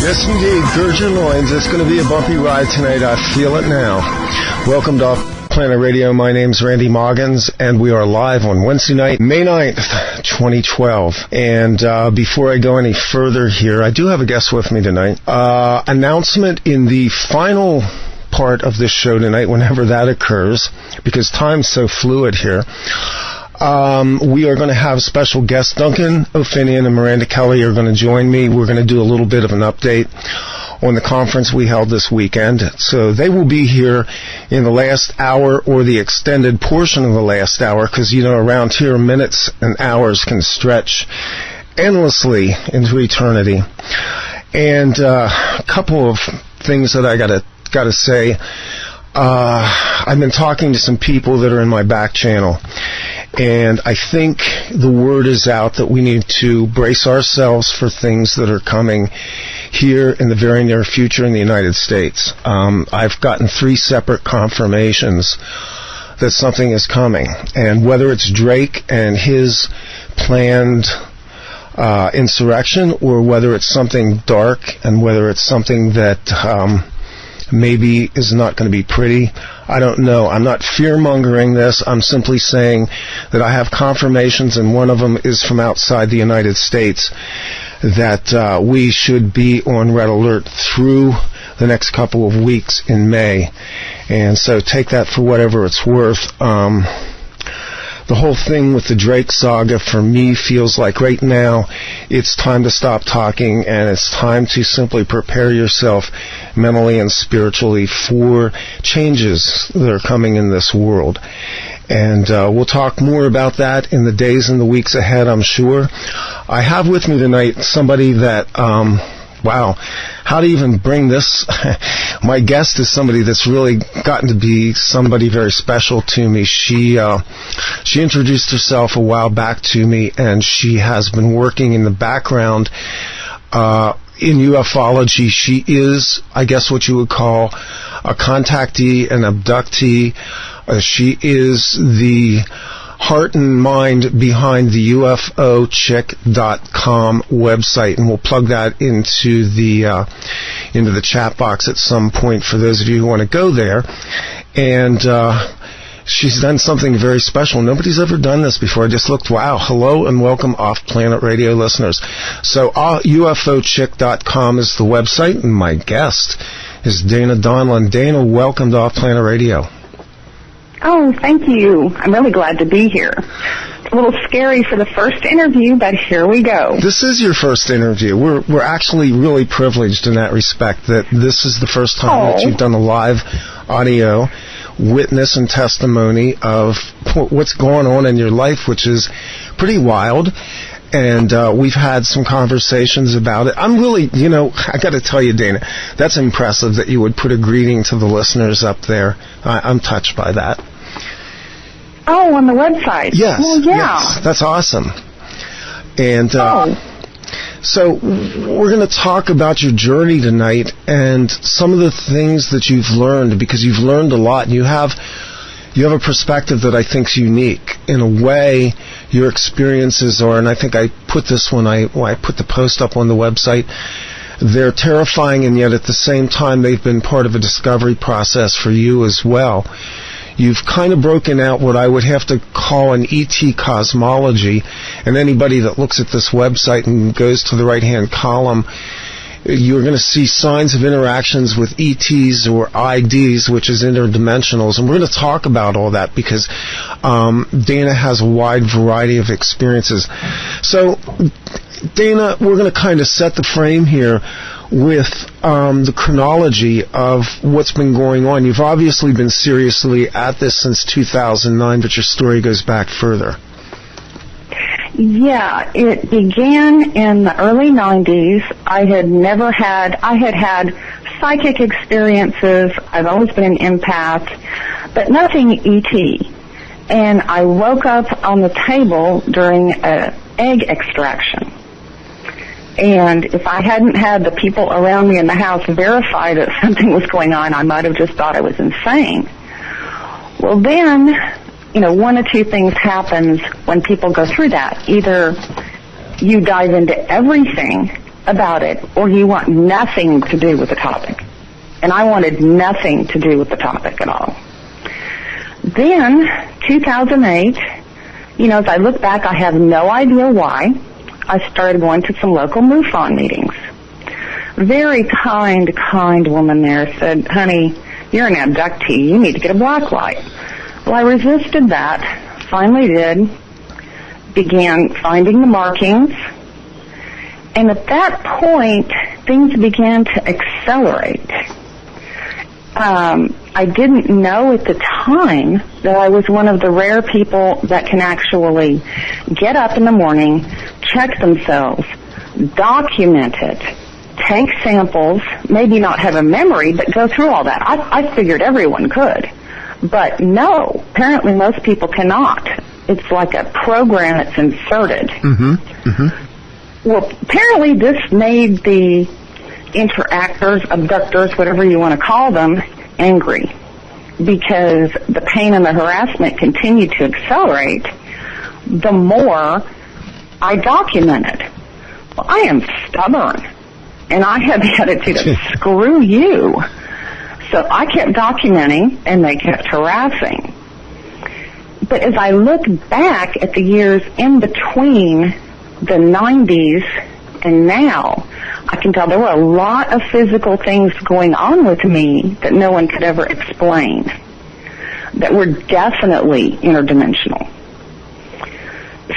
Yes, indeed. Gird your loins. It's going to be a bumpy ride tonight. I feel it now. Welcome to OffPlanet Radio. My name's Randy Maugans, and we are live on Wednesday night, May 9th, 2012. And before I go any further here, I do have a guest with me tonight. Announcement in the final part of this show tonight, whenever that occurs, because time's so fluid here. We are going to have special guests. Duncan O'Finian and Miranda Kelly are going to join me. We're going to do a little bit of an update on the conference we held this weekend. So they will be here in the last hour or the extended portion of the last hour, because, you know, around here minutes and hours can stretch endlessly into eternity. And a couple of things that I got to say. I've been talking to some people that are in my back channel, and I think the word is out that we need to brace ourselves for things that are coming here in the very near future in the United States. I've gotten 3 separate confirmations that something is coming, and whether it's Drake and his planned insurrection, or whether it's something dark, and whether it's something that maybe is not going to be pretty, I don't know. I'm not fear-mongering this. I'm simply saying that I have confirmations, and one of them is from outside the United States, that we should be on red alert through the next couple of weeks in May. And so take that for whatever it's worth. The whole thing with the Drake saga for me feels like right now it's time to stop talking, and it's time to simply prepare yourself mentally and spiritually for changes that are coming in this world. And we'll talk more about that in the days and the weeks ahead, I'm sure. I have with me tonight somebody that, wow, how to even bring this? My guest is somebody that's really gotten to be somebody very special to me. She introduced herself a while back to me, and she has been working in the background in ufology. She is, I guess, what you would call a contactee, an abductee. She is the heart and mind behind the UFOchick.com website, and we'll plug that into the chat box at some point for those of you who want to go there. And she's done something very special. Nobody's ever done this before. I just looked. Wow. Hello and welcome, OffPlanet Radio listeners. So UFOchick.com is the website, and my guest is Dana Donlon. Dana, welcome to OffPlanet Radio. Oh, thank you. I'm really glad to be here. It's a little scary for the first interview, but here we go. This is your first interview. We're actually really privileged in that respect, that this is the first time that you've done a live audio witness and testimony of what's going on in your life, which is pretty wild. And we've had some conversations about it. I'm really, you know, I got to tell you, Dana, that's impressive that you would put a greeting to the listeners up there. I'm touched by that. Oh, on the website? Yes. Well, yeah. Yes, that's awesome. And so we're going to talk about your journey tonight and some of the things that you've learned, because you've learned a lot. And you have a perspective that I think is unique. In a way, your experiences are, and I think I put this when I put the post up on the website, they're terrifying, and yet at the same time they've been part of a discovery process for you as well. You've kind of broken out what I would have to call an ET cosmology, and anybody that looks at this website and goes to the right-hand column, you're going to see signs of interactions with ETs or IDs, which is interdimensionals, and we're going to talk about all that because Dana has a wide variety of experiences. So, Dana, we're going to kind of set the frame here with the chronology of what's been going on. You've obviously been seriously at this since 2009, but your story goes back further. Yeah, it began in the early 90s. I had had psychic experiences. I've always been an empath, but nothing ET. And I woke up on the table during an egg extraction. And if I hadn't had the people around me in the house verify that something was going on, I might have just thought I was insane. Well, then, you know, one of two things happens when people go through that. Either you dive into everything about it, or you want nothing to do with the topic. And I wanted nothing to do with the topic at all. Then, 2008, as I look back, I have no idea why. I started going to some local MUFON meetings. Very kind woman there said, honey, you're an abductee. You need to get a black light. Well, I resisted that. Finally did. Began finding the markings. And at that point, things began to accelerate. I didn't know at the time that I was one of the rare people that can actually get up in the morning, check themselves, document it, take samples, maybe not have a memory, but go through all that. I figured everyone could. But no, apparently most people cannot. It's like a program that's inserted. Well, apparently this made the interactors, abductors, whatever you want to call them, angry, because the pain and the harassment continued to accelerate the more I documented. Well, I am stubborn, and I had the attitude of, screw you. So I kept documenting, and they kept harassing. But as I look back at the years in between the 90s and now, I can tell there were a lot of physical things going on with me that no one could ever explain, that were definitely interdimensional.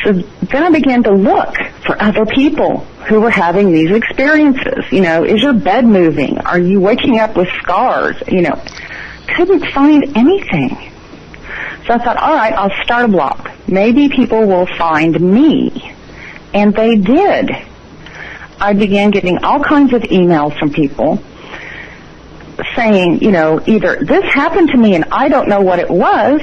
So then I began to look for other people who were having these experiences. Is your bed moving? Are you waking up with scars? Couldn't find anything. So I thought, all right, I'll start a blog. Maybe people will find me. And they did. I began getting all kinds of emails from people saying, either this happened to me and I don't know what it was,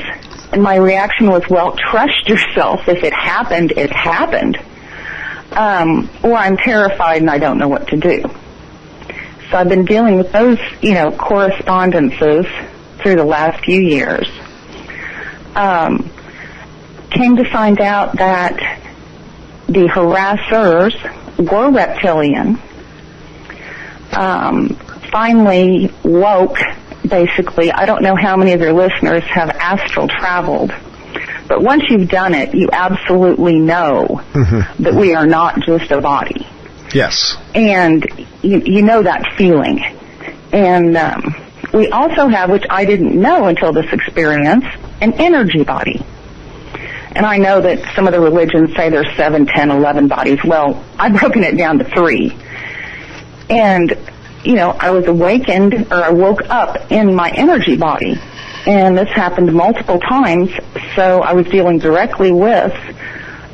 and my reaction was, well, trust yourself. If it happened, it happened. Or I'm terrified and I don't know what to do. So I've been dealing with those, correspondences through the last few years. Came to find out that the harassers were reptilian. Finally woke, basically. I don't know how many of your listeners have astral traveled, but once you've done it, you absolutely know that we are not just a body. Yes. And you know that feeling. And we also have, which I didn't know until this experience, an energy body. And I know that some of the religions say there's 7, 10, 11 bodies. Well, I've broken it down to 3. And, I was awakened, or I woke up in my energy body. And this happened multiple times, so I was dealing directly with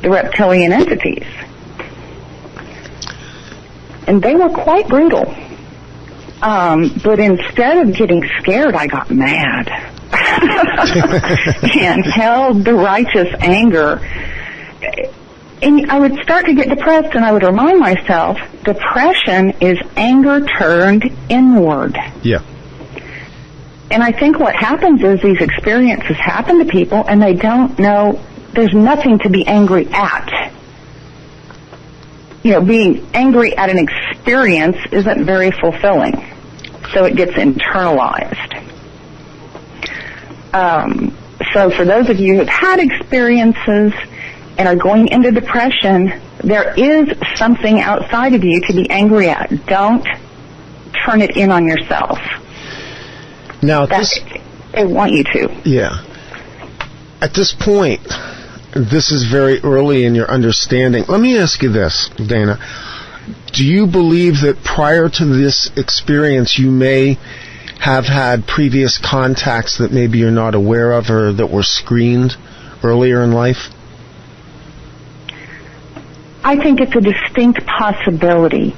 the reptilian entities. And they were quite brutal. But instead of getting scared, I got mad. And held the righteous anger. And I would start to get depressed, and I would remind myself, depression is anger turned inward. Yeah. And I think what happens is these experiences happen to people, and they don't know, there's nothing to be angry at. Being angry at an experience isn't very fulfilling. So it gets internalized. So for those of you who have had experiences and are going into depression, there is something outside of you to be angry at. Don't turn it in on yourself. Now, they want you to. Yeah. At this point, this is very early in your understanding. Let me ask you this, Dana. Do you believe that prior to this experience you may have had previous contacts that maybe you're not aware of or that were screened earlier in life? I think it's a distinct possibility.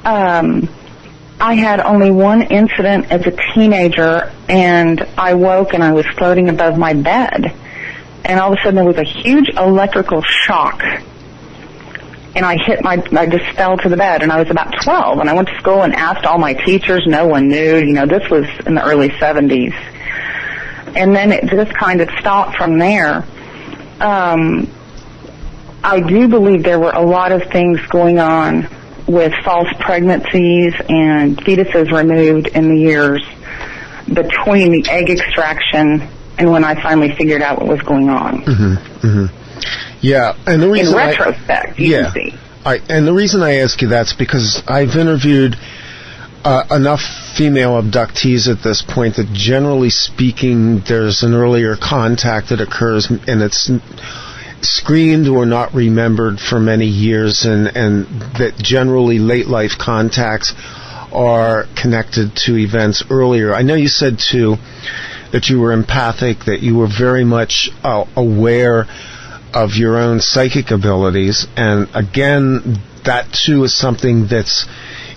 I had only one incident as a teenager, and I woke and I was floating above my bed. And all of a sudden there was a huge electrical shock. And I just fell to the bed, and I was about 12, and I went to school and asked all my teachers. No one knew. This was in the early 70s. And then it just kind of stopped from there. I do believe there were a lot of things going on with false pregnancies and fetuses removed in the years between the egg extraction and when I finally figured out what was going on. Mm-hmm. Mm-hmm. Yeah, and the reason in retrospect, you can see. And the reason I ask you that's because I've interviewed enough female abductees at this point that generally speaking there's an earlier contact that occurs and it's screened or not remembered for many years, and that generally late life contacts are connected to events earlier. I know you said too that you were empathic, that you were very much aware of your own psychic abilities, and again that too is something that's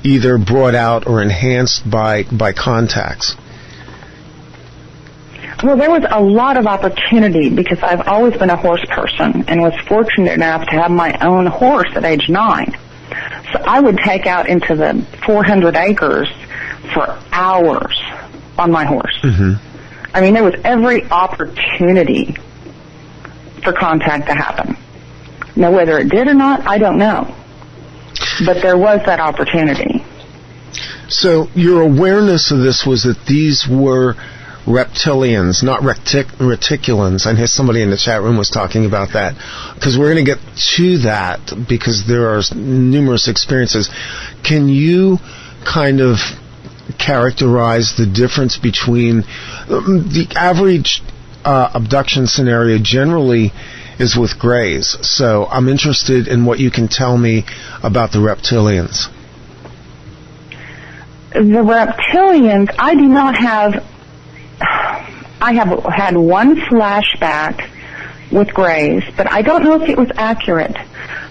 either brought out or enhanced by contacts. Well, there was a lot of opportunity because I've always been a horse person and was fortunate enough to have my own horse at age 9. So I would take out into the 400 acres for hours on my horse. Mm-hmm. I mean, there was every opportunity for contact to happen. Now, whether it did or not, I don't know. But there was that opportunity. So your awareness of this was that these were reptilians, not reticulans. I know somebody in the chat room was talking about that, because we're going to get to that because there are numerous experiences. Can you kind of characterize the difference between the average abduction scenario generally is with grays, so I'm interested in what you can tell me about the reptilians. The reptilians, I have had one flashback with grays, but I don't know if it was accurate.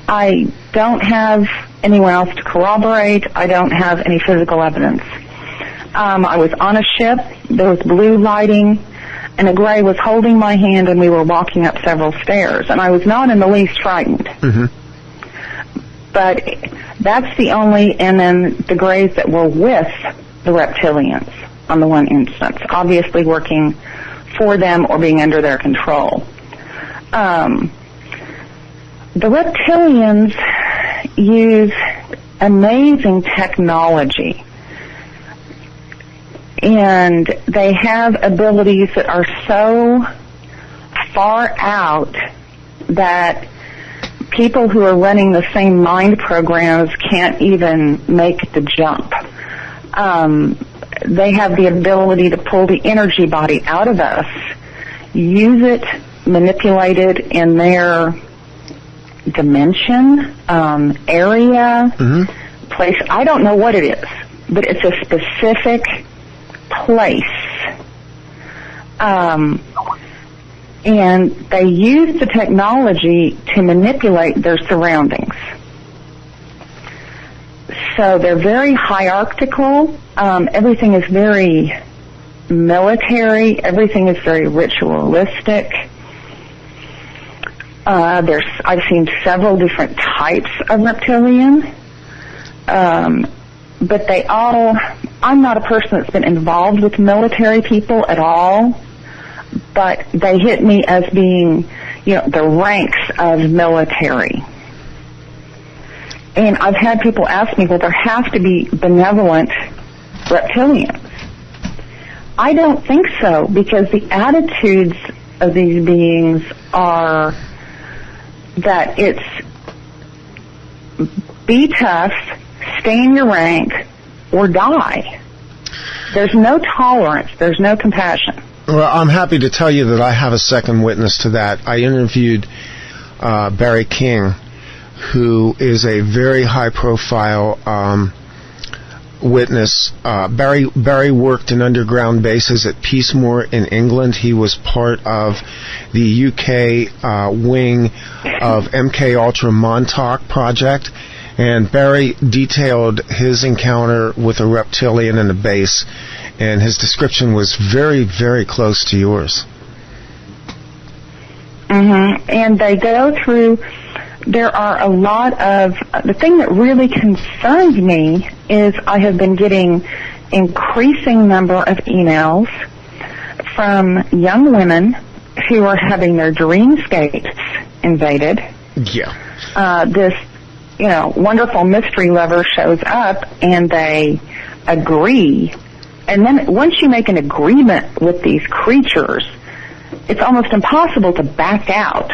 I don't have anyone else to corroborate. I don't have any physical evidence. I was on a ship, there was blue lighting, and a gray was holding my hand and we were walking up several stairs, and I was not in the least frightened. Mm-hmm. But that's the only, and then the grays that were with the reptilians on the one instance, obviously working for them or being under their control. The reptilians use amazing technology, and they have abilities that are so far out that people who are running the same mind programs can't even make the jump. They have the ability to pull the energy body out of us, use it, manipulate it in their dimension, area, place. I don't know what it is, but it's a specific place. And they use the technology to manipulate their surroundings. So they're very hierarchical. Everything is very military. Everything is very ritualistic. I've seen several different types of reptilian. But they all, I'm not a person that's been involved with military people at all, but they hit me as being, the ranks of military. And I've had people ask me, well, there have to be benevolent reptilians. I don't think so, because the attitudes of these beings are that it's be tough, stay in your rank, or die. There's no tolerance. There's no compassion. Well, I'm happy to tell you that I have a second witness to that. I interviewed Barry King, who is a very high-profile witness. Barry worked in underground bases at Peacemoor in England. He was part of the UK wing of MK Ultra Montauk project, and Barry detailed his encounter with a reptilian in the base, and his description was very, very close to yours. Mm-hmm. And they go through, there are a lot of, the thing that really concerns me is I have been getting increasing number of emails from young women who are having their dreamscapes invaded. Yeah. wonderful mystery lover shows up and they agree. And then once you make an agreement with these creatures, it's almost impossible to back out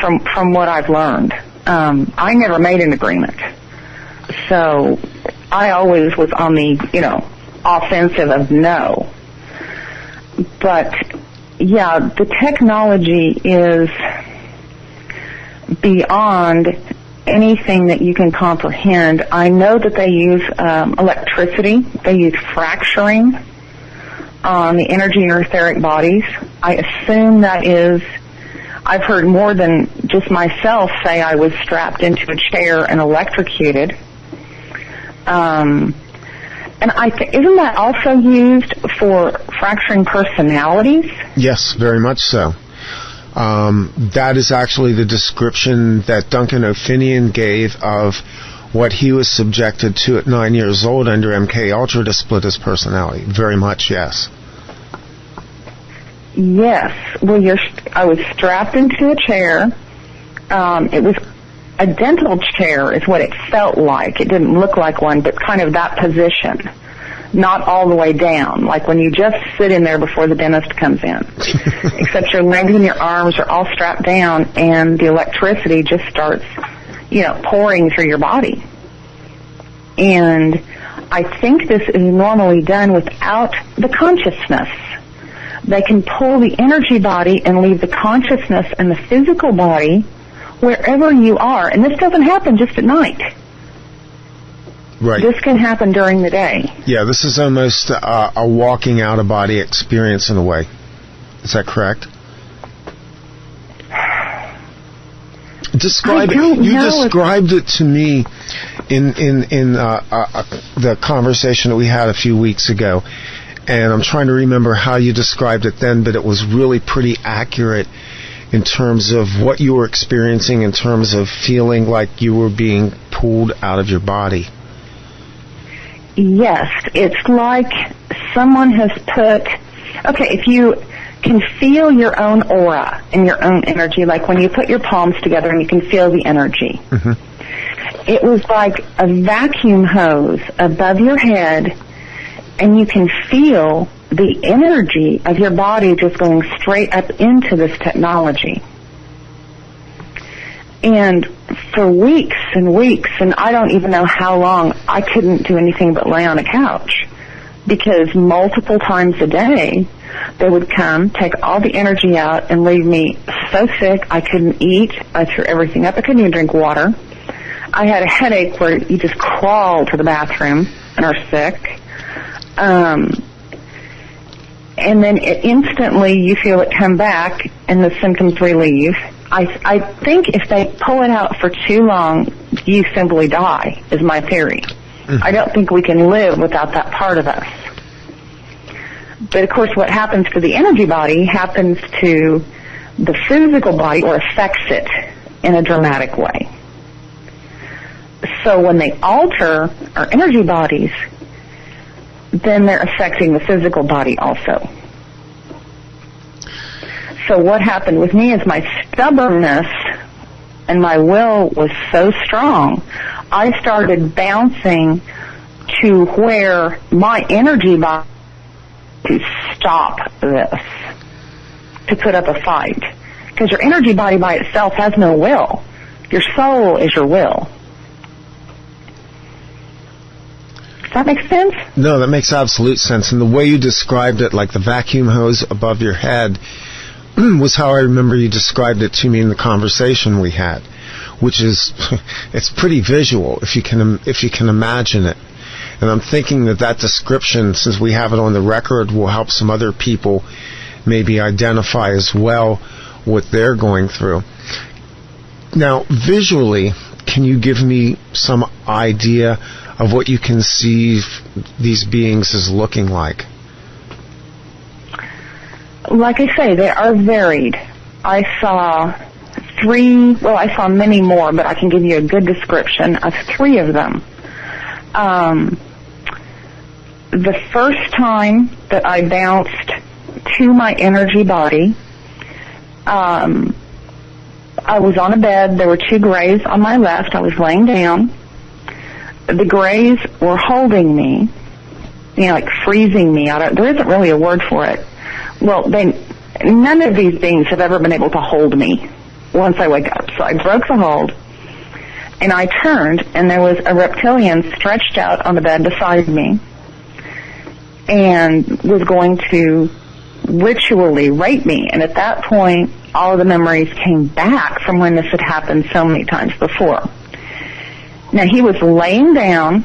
from what I've learned. I never made an agreement. So I always was on the, offensive of no. But, yeah, the technology is beyond anything that you can comprehend. I know that they use electricity. They use fracturing on the energy or etheric bodies. I assume that is, I've heard more than just myself say I was strapped into a chair and electrocuted. And isn't that also used for fracturing personalities? Yes, very much so. That is actually the description that Duncan O'Finian gave of what he was subjected to at 9 years old under MK Ultra to split his personality. Very much, yes. Yes. Well, I was strapped into a chair. It was a dental chair is what it felt like. It didn't look like one, but kind of that position. Not all the way down, like when you just sit in there before the dentist comes in. Except your legs and your arms are all strapped down, and the electricity just starts, pouring through your body. And I think this is normally done without the consciousness. They can pull the energy body and leave the consciousness and the physical body wherever you are. And this doesn't happen just at night. Right. This can happen during the day. Yeah, this is almost a walking out-of-body experience in a way. Is that correct? Describe it. You described it to me in the conversation that we had a few weeks ago, and I'm trying to remember how you described it then, but it was really pretty accurate in terms of what you were experiencing, in terms of feeling like you were being pulled out of your body. Yes, it's like someone has if you can feel your own aura and your own energy, like when you put your palms together and you can feel the energy. Mm-hmm. It was like a vacuum hose above your head, and you can feel the energy of your body just going straight up into this technology. And for weeks and weeks, and I don't even know how long, I couldn't do anything but lay on a couch, because multiple times a day they would come, take all the energy out, and leave me so sick I couldn't eat. I threw everything up. I couldn't even drink water. I had a headache where you just crawl to the bathroom and are sick. And then instantly you feel it come back and the symptoms relieve. I think if they pull it out for too long, you simply die, is my theory. Mm-hmm. I don't think we can live without that part of us. But, of course, what happens to the energy body happens to the physical body, or affects it in a dramatic way. So when they alter our energy bodies, then they're affecting the physical body also. So what happened with me is my stubbornness and my will was so strong, I started bouncing to where my energy body to stop this, to put up a fight. Because your energy body by itself has no will. Your soul is your will. Does that make sense? No, that makes absolute sense. And the way you described it, like the vacuum hose above your head, was how I remember you described it to me in the conversation we had, which is, it's pretty visual if you can imagine it. And I'm thinking that description, since we have it on the record, will help some other people maybe identify as well what they're going through. Now, visually, can you give me some idea of what you can see these beings as looking like? Like I say, they are varied. I saw many more, but I can give you a good description of 3 of them. The first time that I bounced to my energy body, I I was on a bed. There were 2 grays on my left. I was laying down. The grays were holding me, like freezing me. There isn't really a word for it. Well, none of these beings have ever been able to hold me once I wake up. So I broke the hold, and I turned, and there was a reptilian stretched out on the bed beside me and was going to ritually rape me. And at that point, all of the memories came back from when this had happened so many times before. Now, he was laying down.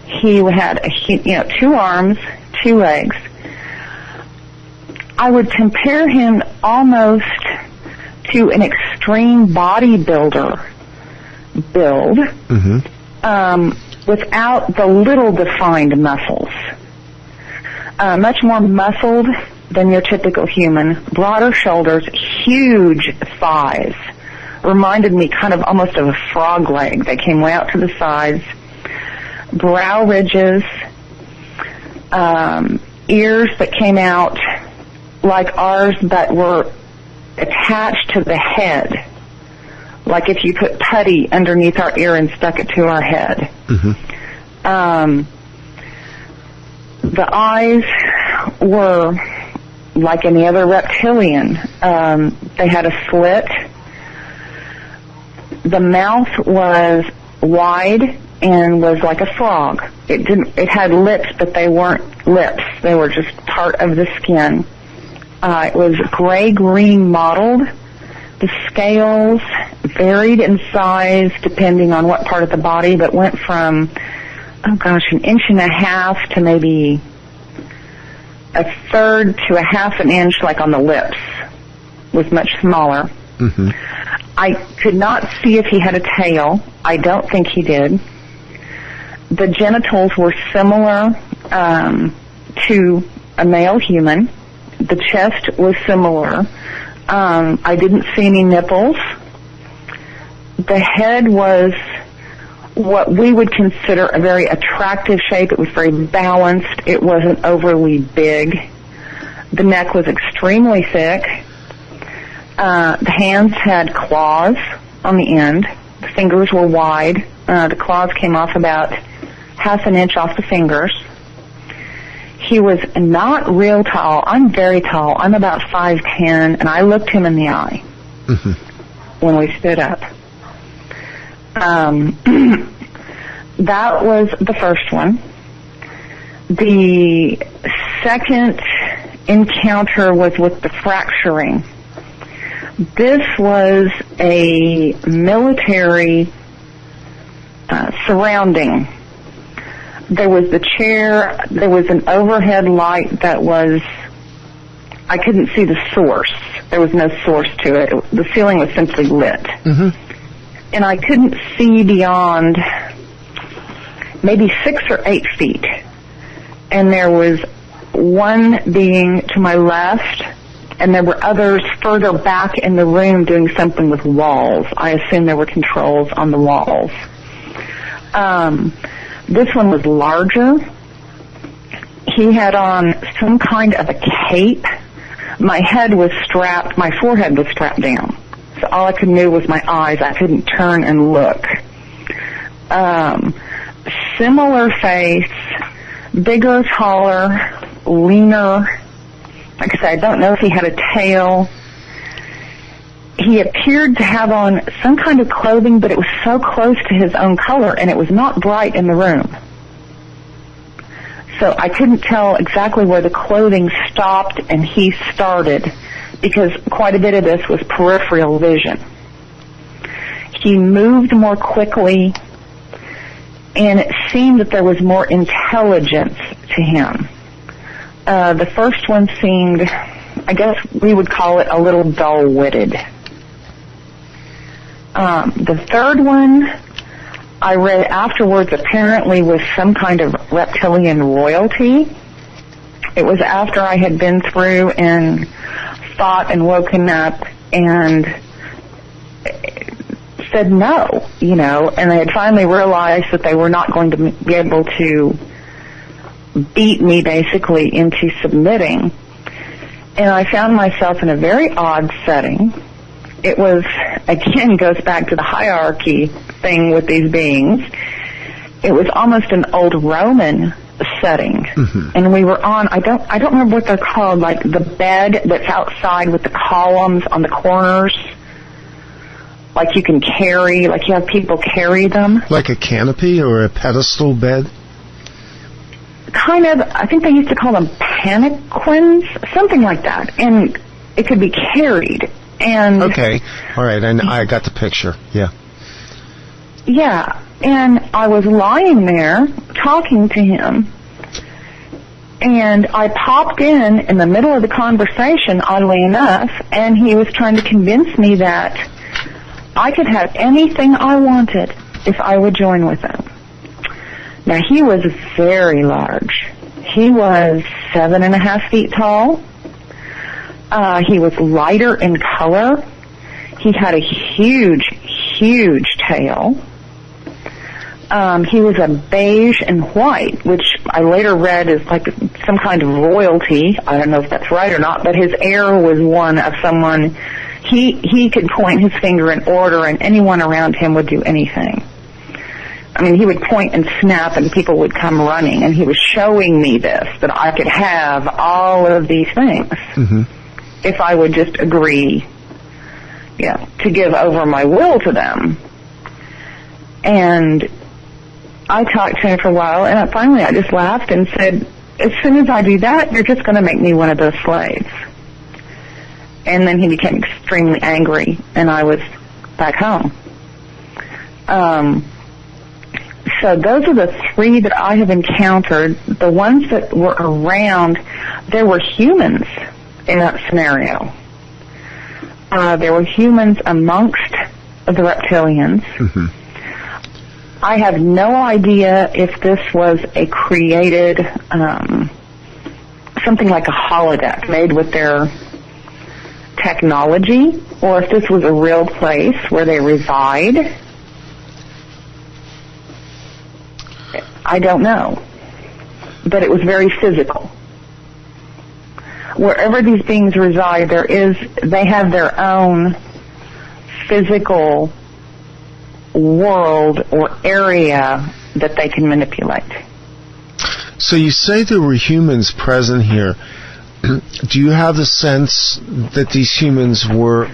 He had 2 arms, 2 legs. I would compare him almost to an extreme bodybuilder build, without the little defined muscles. Much more muscled than your typical human. Broader shoulders, huge thighs. Reminded me kind of almost of a frog leg. They came way out to the sides. Brow ridges, ears that came out like ours that were attached to the head, like if you put putty underneath our ear and stuck it to our head. The eyes were like any other reptilian. They had a slit. The mouth was wide and was like a frog. It had lips, but they weren't lips. They were just part of the skin. It was gray-green mottled. The scales varied in size depending on what part of the body, but went from, 1.5 inches to maybe 1/3 to 1/2 inch, like on the lips. Was much smaller. I could not see if he had a tail. I don't think he did. The genitals were similar to a male human. The chest was similar. I didn't see any nipples. The head was what we would consider a very attractive shape. It was very balanced. It wasn't overly big. The neck was extremely thick. The hands had claws on the end. The fingers were wide. The claws came off about 1/2 inch off the fingers. He was not real tall. I'm very tall. I'm about 5'10", and I looked him in the eye when we stood up. That was the first one. The second encounter was with the fracturing. This was a military surrounding. There was the chair. There was an overhead light that was, I couldn't see the source. There was no source to it. The ceiling was simply lit. And I couldn't see beyond maybe 6 or 8 feet. And there was one being to my left, and there were others further back in the room doing something with walls. I assume there were controls on the walls. This one was larger. He had on some kind of a cape. My forehead was strapped down. So all I could do was my eyes. I couldn't turn and look. Similar face, bigger, taller, leaner. Like I said, I don't know if he had a tail. He appeared to have on some kind of clothing, but it was so close to his own color, and it was not bright in the room. So I couldn't tell exactly where the clothing stopped and he started, because quite a bit of this was peripheral vision. He moved more quickly, and it seemed that there was more intelligence to him. The first one seemed, I guess we would call it a little dull-witted. The third one, I read afterwards, apparently was some kind of reptilian royalty. It was after I had been through and thought and woken up and said no, and they had finally realized that they were not going to be able to beat me basically into submitting. And I found myself in a very odd setting. it was, again, goes back to the hierarchy thing with these beings. It was almost an old Roman setting. And we were on, I don't remember what they're called, like the bed that's outside with the columns on the corners. Like you can carry, like you have people carry them. Like a canopy or a pedestal bed? Kind of, I think they used to call them palanquins, something like that. And it could be carried. And okay, all right, and I got the picture, yeah. Yeah, and I was lying there talking to him, and I popped in the middle of the conversation, oddly enough, and he was trying to convince me that I could have anything I wanted if I would join with him. Now, he was very large. He was 7.5 feet tall. He was lighter in color. He had a huge, huge tail. He was a beige and white, which I later read is like some kind of royalty. I don't know if that's right or not, but his air was one of someone. He could point his finger in order, and anyone around him would do anything. I mean, he would point and snap, and people would come running, and he was showing me this, that I could have all of these things if I would just agree, to give over my will to them. And I talked to him for a while, and finally I just laughed and said, as soon as I do that, you're just going to make me one of those slaves. And then he became extremely angry, and I was back home. So those are the 3 that I have encountered. The ones that were around, there were humans in that scenario. There were humans amongst the reptilians. I have no idea if this was a created, something like a holodeck made with their technology, or if this was a real place where they reside. I don't know. But it was very physical. Wherever these beings reside, they have their own physical world or area that they can manipulate. So you say there were humans present here. Do you have the sense that these humans were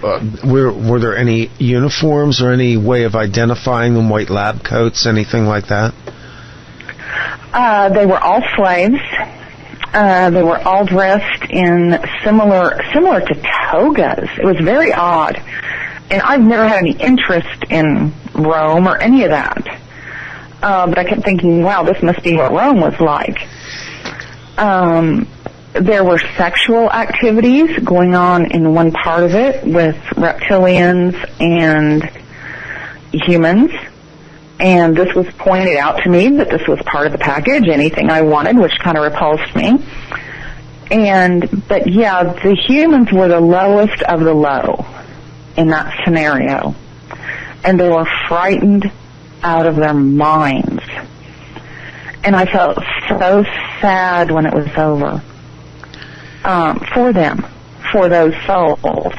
there any uniforms or any way of identifying them, white lab coats, anything like that? They were all slaves. They were all dressed in similar to togas. It was very odd. And I've never had any interest in Rome or any of that. But I kept thinking, wow, this must be what Rome was like. There were sexual activities going on in one part of it with reptilians and humans. And this was pointed out to me that this was part of the package, anything I wanted, which kind of repulsed me. But yeah, the humans were the lowest of the low in that scenario. And they were frightened out of their minds. And I felt so sad when it was over. For them, for those souls.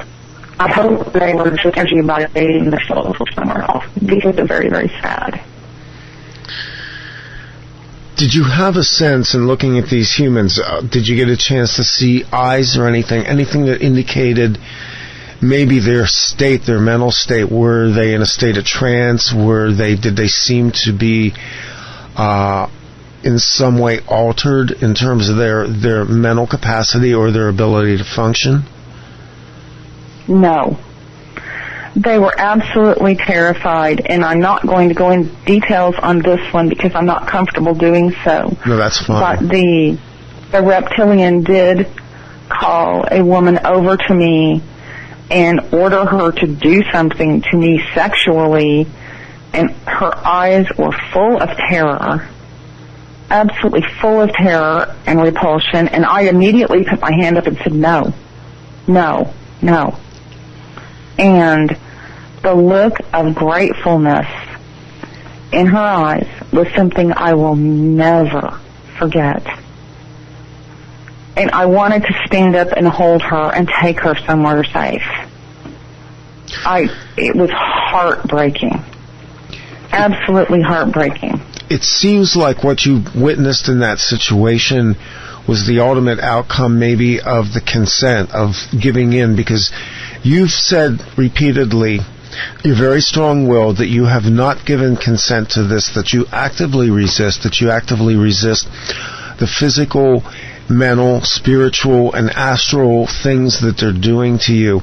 I hope they were just energy about evading their souls somewhere else, because they're very, very sad. Did you have a sense in looking at these humans, did you get a chance to see eyes or anything that indicated maybe their state, their mental state? Were they in a state of trance? Did they seem to be in some way altered in terms of their mental capacity or their ability to function? No. They were absolutely terrified, and I'm not going to go in details on this one because I'm not comfortable doing so. No, that's fine. But the reptilian did call a woman over to me and order her to do something to me sexually, and her eyes were full of terror, absolutely full of terror and repulsion, and I immediately put my hand up and said, no, no, no. And the look of gratefulness in her eyes was something I will never forget. And I wanted to stand up and hold her and take her somewhere safe. It was heartbreaking. Absolutely heartbreaking. It seems like what you witnessed in that situation was the ultimate outcome maybe of the consent, of giving in, because you've said repeatedly, you're very strong-willed, that you have not given consent to this, that you actively resist the physical, mental, spiritual, and astral things that they're doing to you.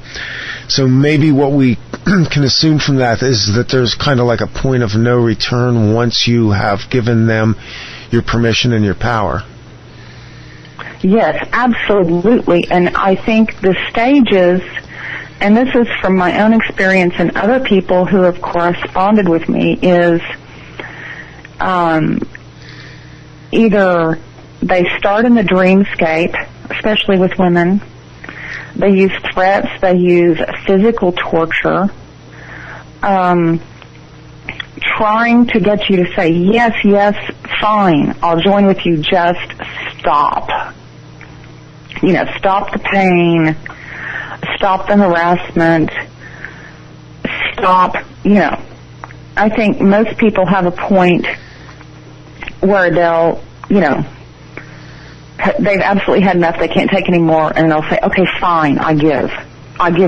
So maybe what we can assume from that is that there's kind of like a point of no return once you have given them your permission and your power. Yes, absolutely. And I think the stages, and this is from my own experience and other people who have corresponded with me, is either they start in the dreamscape, especially with women. They use threats. They use physical torture, trying to get you to say, yes, yes, fine, I'll join with you, just stop. Stop the pain, stop the harassment, stop, I think most people have a point where they'll, they've absolutely had enough, they can't take any more, and they'll say, okay, fine, I give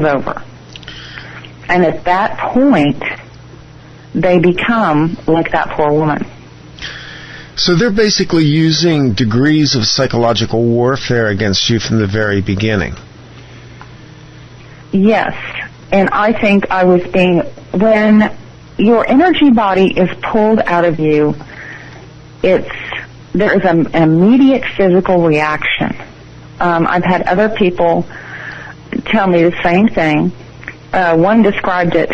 over. And at that point, they become like that poor woman. So they're basically using degrees of psychological warfare against you from the very beginning. Yes, and I think when your energy body is pulled out of you, there is an immediate physical reaction. I've had other people tell me the same thing. One described it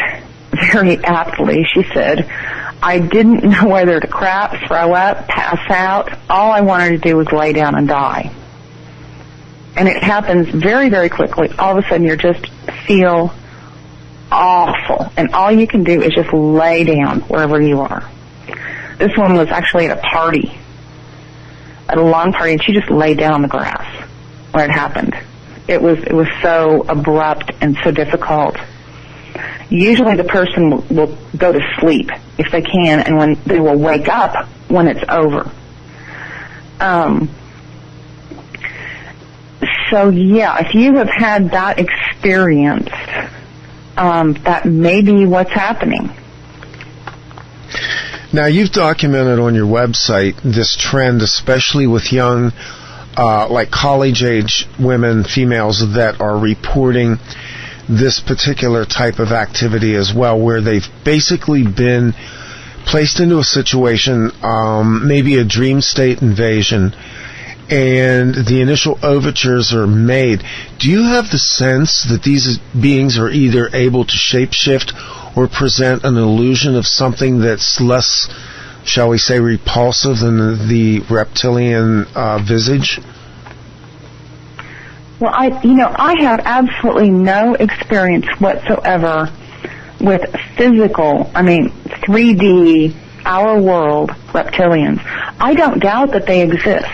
very aptly. She said, I didn't know whether to crap, throw up, pass out. All I wanted to do was lay down and die. And it happens very, very quickly. All of a sudden you just feel awful. And all you can do is just lay down wherever you are. This woman was actually at a party, at a lawn party, and she just laid down on the grass when it happened. It was so abrupt and so difficult. Usually the person will go to sleep if they can, and when they will wake up when it's over. So yeah, if you have had that experience, that may be what's happening. Now, you've documented on your website this trend, especially with young, like college-age women, females, that are reporting this particular type of activity as well, where they've basically been placed into a situation, maybe a dream state invasion, and the initial overtures are made. Do you have the sense that these beings are either able to shapeshift or present an illusion of something that's less, shall we say, repulsive than the reptilian visage? Well, I have absolutely no experience whatsoever with physical, 3D, our world, reptilians. I don't doubt that they exist.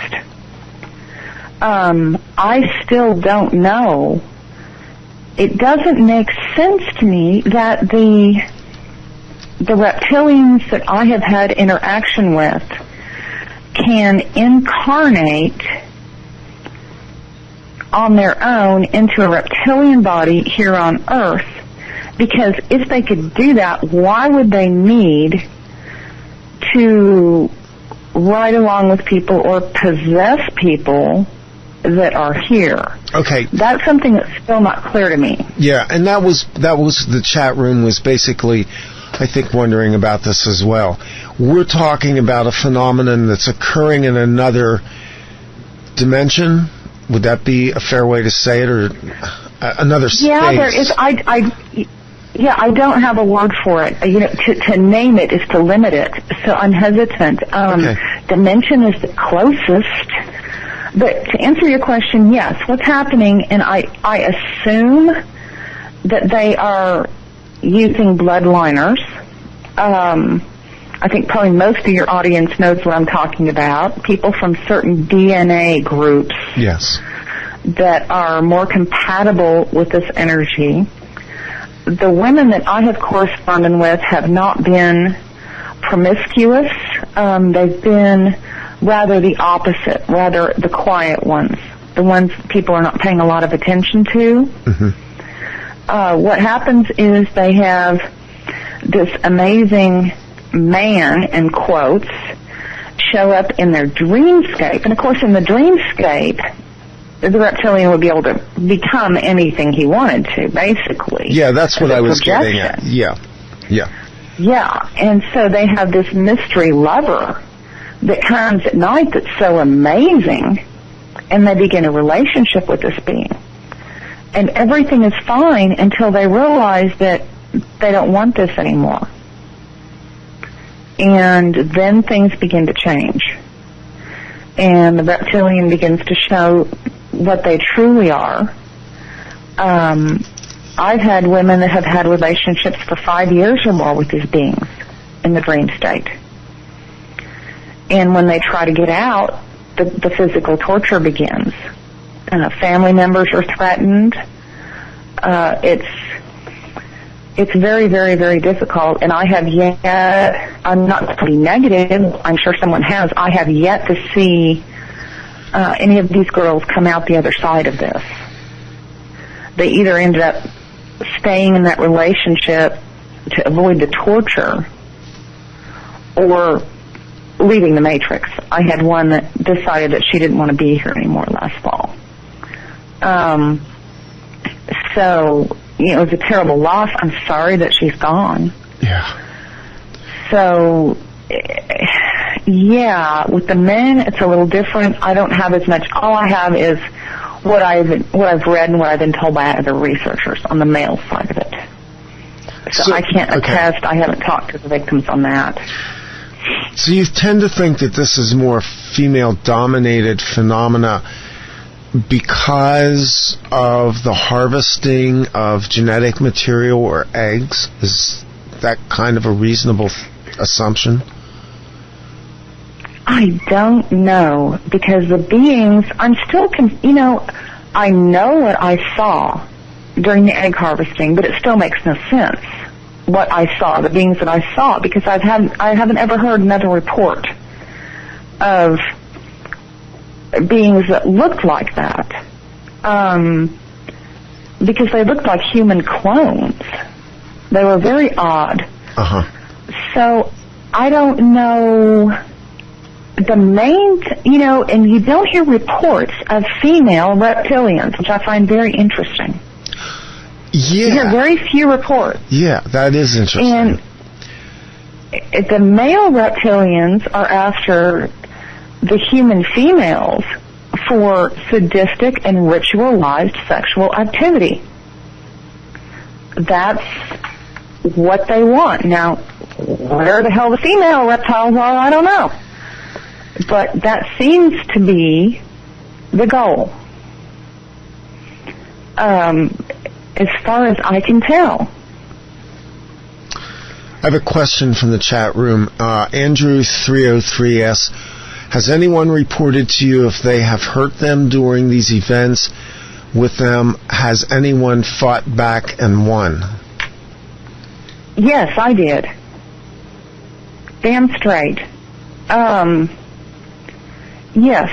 I still don't know. It doesn't make sense to me that the reptilians that I have had interaction with can incarnate on their own into a reptilian body here on Earth, because if they could do that, why would they need to ride along with people or possess people that are here? Okay. That's something that's still not clear to me. Yeah, and that was the chat room was basically, I think, wondering about this as well. We're talking about a phenomenon that's occurring in another dimension. Would that be a fair way to say it, or another space? Yeah, there is. I don't have a word for it. To name it is to limit it. So I'm hesitant. Okay. Dimension is the closest. But to answer your question, yes, what's happening, and I assume that they are using bloodliners. I think probably most of your audience knows what I'm talking about. People from certain DNA groups. Yes. That are more compatible with this energy. the women that I have corresponded with have not been promiscuous. They've been rather the opposite, rather the quiet ones, the ones people are not paying a lot of attention to. Mm-hmm. What happens is they have this amazing man, in quotes, show up in their dreamscape. And, of course, in the dreamscape, the reptilian would be able to become anything he wanted to, basically. Yeah, that's what I was getting at. Yeah. Yeah, and so they have this mystery lover that comes at night that's so amazing, and they begin a relationship with this being. And everything is fine until they realize that they don't want this anymore. And then things begin to change. And the reptilian begins to show what they truly are. I've had women that have had relationships for 5 years or more with these beings in the dream state. And when they try to get out, the physical torture begins. Family members are threatened. It's very, very, very difficult. And I have yet, I'm not to be negative, I'm sure someone has, I have yet to see any of these girls come out the other side of this. They either ended up staying in that relationship to avoid the torture or leaving the matrix. I had one that decided that she didn't want to be here anymore last fall. So, it was a terrible loss. I'm sorry that she's gone. Yeah. So, yeah, with the men, it's a little different. I don't have as much. All I have is what I've read and what I've been told by other researchers on the male side of it. So I can't attest. I haven't talked to the victims on that. So you tend to think that this is more female-dominated phenomena because of the harvesting of genetic material or eggs? Is that kind of a reasonable assumption? I don't know, because the beings, I'm still, I know what I saw during the egg harvesting, but it still makes no sense what I saw, the beings that I saw, because I haven't ever heard another report of beings that looked like that, because they looked like human clones. They were very odd. Uh-huh. So I don't know. The main, and you don't hear reports of female reptilians, which I find very interesting. Yeah. You hear very few reports. Yeah, that is interesting. And the male reptilians are after the human females for sadistic and ritualized sexual activity. That's what they want. Now, where the hell the female reptiles are, I don't know. But that seems to be the goal, as far as I can tell. I have a question from the chat room. Andrew303 asks, has anyone reported to you if they have hurt them during these events with them? Has anyone fought back and won? Yes, I did. Damn straight. Yes.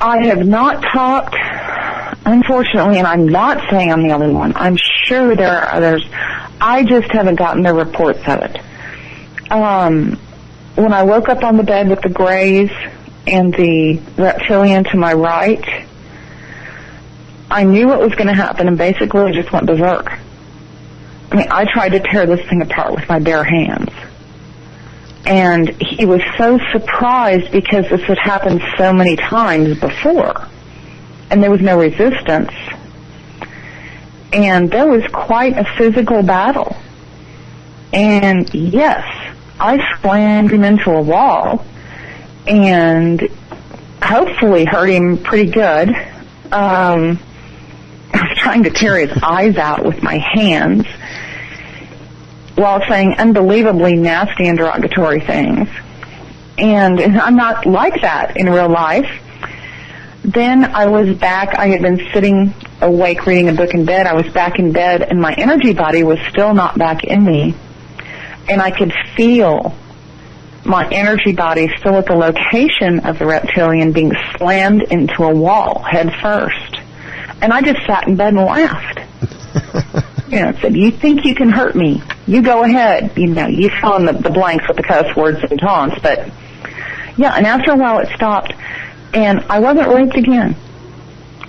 I have not talked, unfortunately, and I'm not saying I'm the only one. I'm sure there are others. I just haven't gotten the reports of it. When I woke up on the bed with the grays and the reptilian to my right, I knew what was going to happen and basically just went berserk. I mean, I tried to tear this thing apart with my bare hands. And he was so surprised because this had happened so many times before. And there was no resistance. And there was quite a physical battle. And yes, I slammed him into a wall and hopefully hurt him pretty good. I was trying to tear his eyes out with my hands while saying unbelievably nasty and derogatory things. And I'm not like that in real life. Then I was back. I had been sitting awake reading a book in bed. I was back in bed, and my energy body was still not back in me. And I could feel my energy body still at the location of the reptilian being slammed into a wall head first. And I just sat in bed and laughed. Said, you think you can hurt me? You go ahead. You fill in the blanks with the cuss words and taunts. But, yeah, and after a while it stopped. And I wasn't raped again.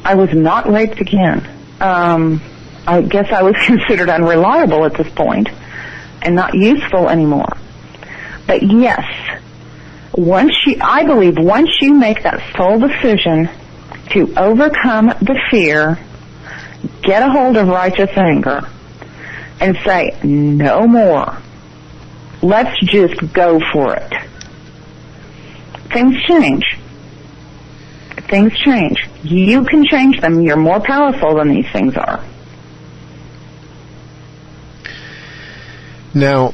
I was not raped again. I guess I was considered unreliable at this point and not useful anymore. But yes, I believe once you make that sole decision to overcome the fear, get a hold of righteous anger, and say, no more, let's just go for it, things change. Things change. You can change them. You're more powerful than these things are. Now,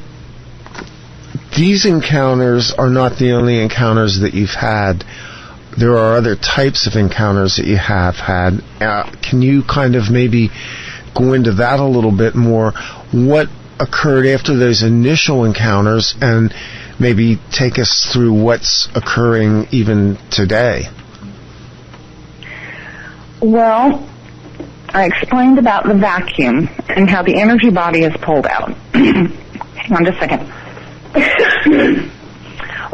these encounters are not the only encounters that you've had. There are other types of encounters that you have had. Can you kind of maybe go into that a little bit more? What occurred after those initial encounters, and maybe take us through what's occurring even today? Well, I explained about the vacuum and how the energy body is pulled out. Hang on just a second.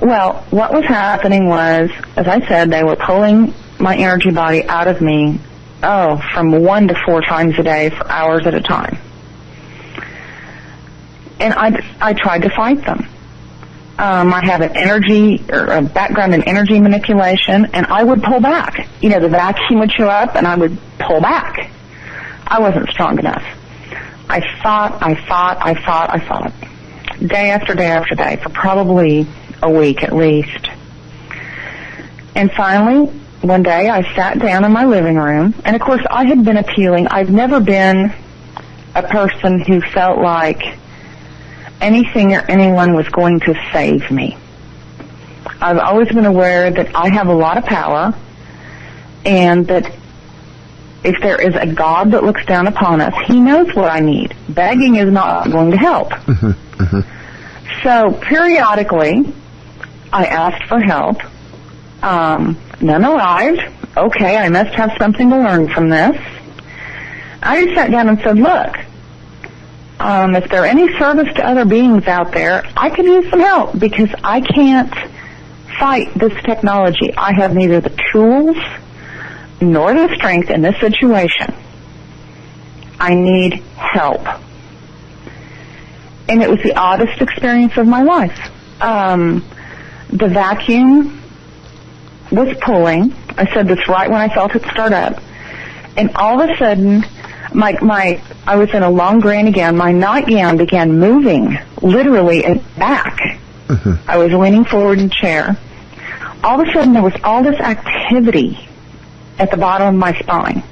Well, what was happening was, as I said, they were pulling my energy body out of me, from 1 to 4 times a day for hours at a time. And I tried to fight them. I have a background in energy manipulation, and I would pull back. The vacuum would show up, and I would pull back. I wasn't strong enough. I fought. Day after day after day, for probably a week at least. And finally, one day, I sat down in my living room, and of course, I had been appealing. I've never been a person who felt like anything or anyone was going to save me. I've always been aware that I have a lot of power, and that if there is a God that looks down upon us, He knows what I need. Begging is not going to help. Mm-hmm, mm-hmm. So periodically, I asked for help. None arrived. Okay, I must have something to learn from this. I just sat down and said, look, if there are any service to other beings out there, I could use some help, because I can't fight this technology. I have neither the tools nor the strength in this situation. I need help. And it was the oddest experience of my life. The vacuum was pulling. I said this right when I felt it start up. And all of a sudden, I was in a long grain again. My nightgown began moving, literally, back. Mm-hmm. I was leaning forward in a chair. All of a sudden, there was all this activity at the bottom of my spine.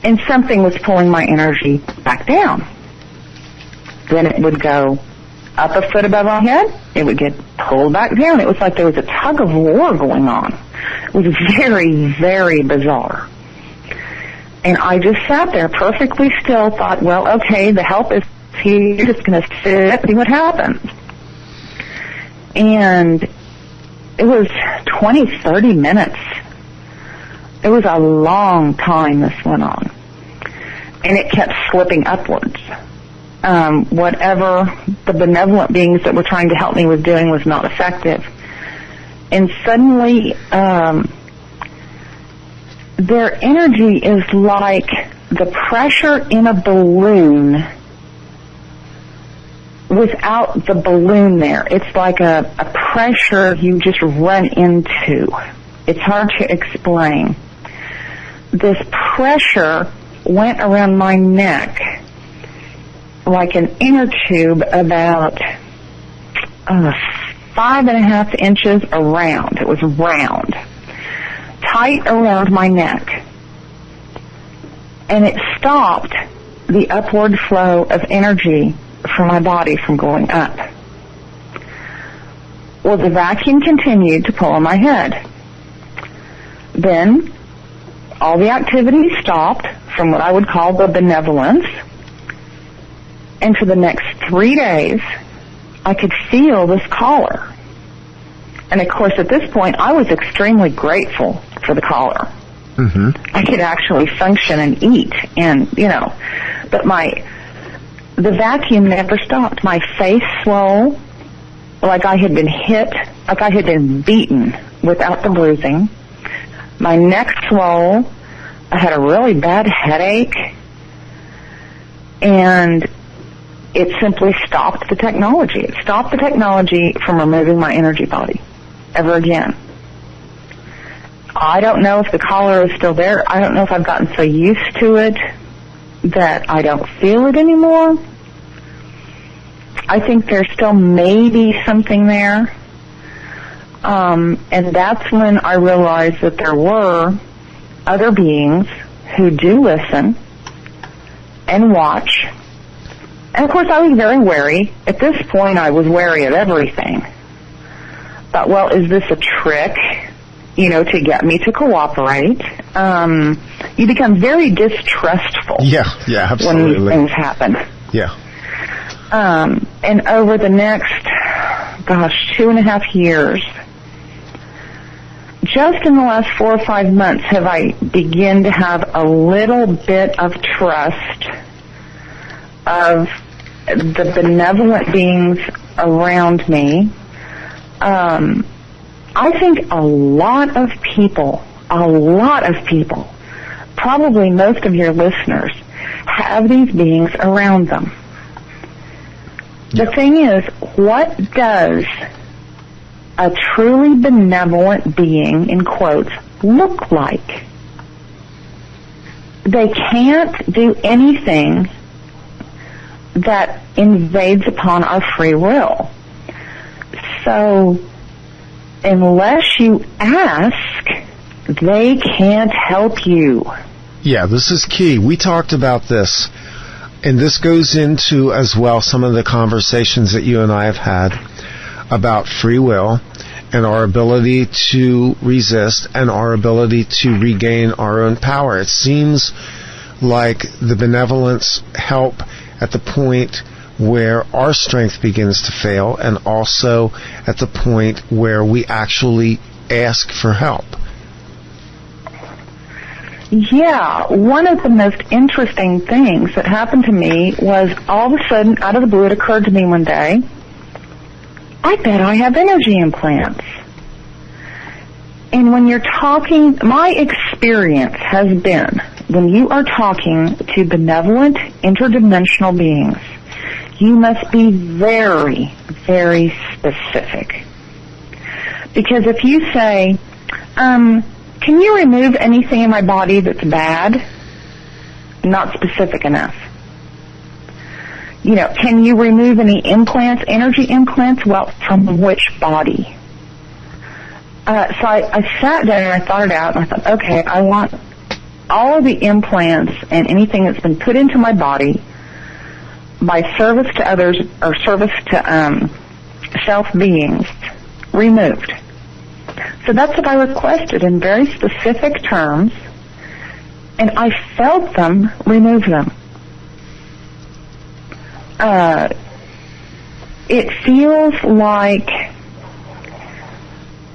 And something was pulling my energy back down. Then it would go up a foot above my head. It would get pulled back down. It was like there was a tug of war going on. It was very, very bizarre. And I just sat there perfectly still, thought, well, okay, the help is here. You're just going to sit and see what happens. And it was 20, 30 minutes. It was a long time this went on. And it kept slipping upwards. Whatever the benevolent beings that were trying to help me was doing was not effective. And suddenly, their energy is like the pressure in a balloon without the balloon there. It's like a pressure you just run into. It's hard to explain. This pressure went around my neck like an inner tube about 5.5 inches around. It was round, tight around my neck. And it stopped the upward flow of energy from my body from going up. Well, the vacuum continued to pull on my head. Then all the activity stopped from what I would call the benevolence. And for the next 3 days, I could feel this caller. And of course, at this point, I was extremely grateful for the caller. Mm-hmm. I could actually function and eat, and, but the vacuum never stopped. My face swelled like I had been hit, like I had been beaten without the bruising. My neck swelled. I had a really bad headache. And it simply stopped the technology. It stopped the technology from removing my energy body ever again. I don't know if the caller is still there. I don't know if I've gotten so used to it that I don't feel it anymore. I think there still may be something there. And that's when I realized that there were other beings who do listen and watch. And of course I was very wary. At this point I was wary of everything. But, well, is this a trick, to get me to cooperate? You become very distrustful. Yeah, absolutely. When these things happen. Yeah. And over the next, 2.5 years, just in the last 4 or 5 months have I begun to have a little bit of trust of the benevolent beings around me. I think a lot of people, probably most of your listeners, have these beings around them. The thing is, what does a truly benevolent being, in quotes, look like? They can't do anything that invades upon our free will. So, unless you ask, they can't help you. Yeah, this is key. We talked about this, and this goes into, as well, some of the conversations that you and I have had about free will and our ability to resist and our ability to regain our own power. It seems like the benevolence help at the point where our strength begins to fail, and also at the point where we actually ask for help. Yeah, one of the most interesting things that happened to me was all of a sudden, out of the blue, it occurred to me one day, I bet I have energy implants. And when you're talking, my experience has been, when you are talking to benevolent interdimensional beings, you must be very, very specific. Because if you say, can you remove anything in my body that's bad? Not specific enough. Can you remove any implants, energy implants? Well, from which body? So I sat down and I thought it out, and I thought, okay, I want all of the implants and anything that's been put into my body by service to others or service to self beings removed. So that's what I requested in very specific terms, and I felt them remove them. It feels like,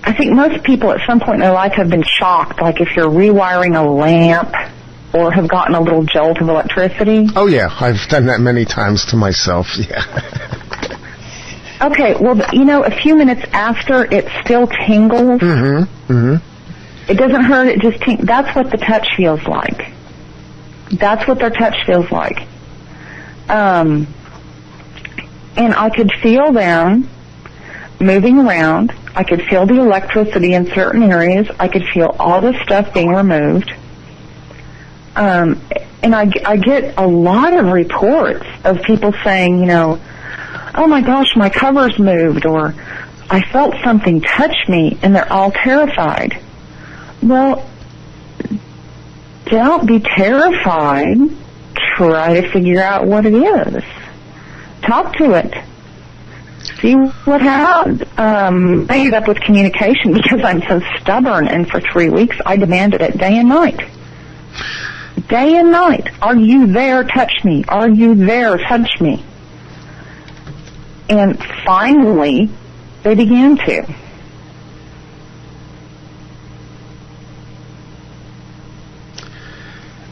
I think most people at some point in their life have been shocked, like if you're rewiring a lamp or have gotten a little jolt of electricity. Oh, yeah. I've done that many times to myself, yeah. Okay, well, a few minutes after, it still tingles. Mm-hmm, mm-hmm. It doesn't hurt, it just tingles. That's what the touch feels like. That's what their touch feels like. And I could feel them moving around. I could feel the electricity in certain areas. I could feel all the stuff being removed. And I get a lot of reports of people saying, oh my gosh, my cover's moved, or I felt something touch me, and they're all terrified. Well, don't be terrified. Try to figure out what it is. Talk to it. See what happens. I ended up with communication because I'm so stubborn, and for 3 weeks I demanded it day and night. day and night. Are you there? Touch me. Are you there? Touch me. And finally, they began to.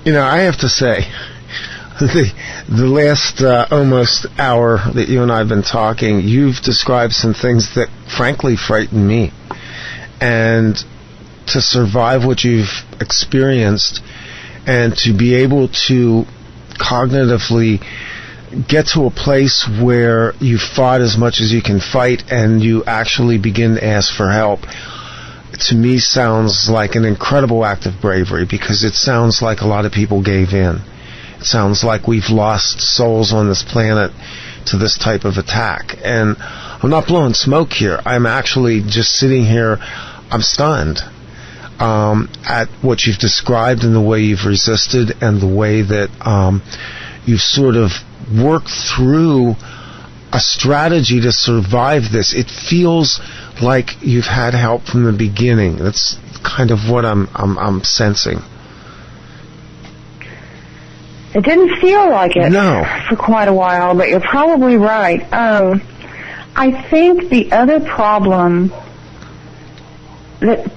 You know, I have to say, the last almost hour that you and I have been talking, you've described some things that frankly frighten me. And to survive what you've experienced and to be able to cognitively get to a place where you fought as much as you can fight and you actually begin to ask for help, to me sounds like an incredible act of bravery, because it sounds like a lot of people gave in. It sounds like we've lost souls on this planet to this type of attack. And I'm not blowing smoke here. I'm actually just sitting here, I'm stunned at what you've described and the way you've resisted and the way that you've sort of worked through a strategy to survive this. It feels like you've had help from the beginning. That's kind of what I'm sensing. It didn't feel like it No. for quite a while, but you're probably right. I think the other problem that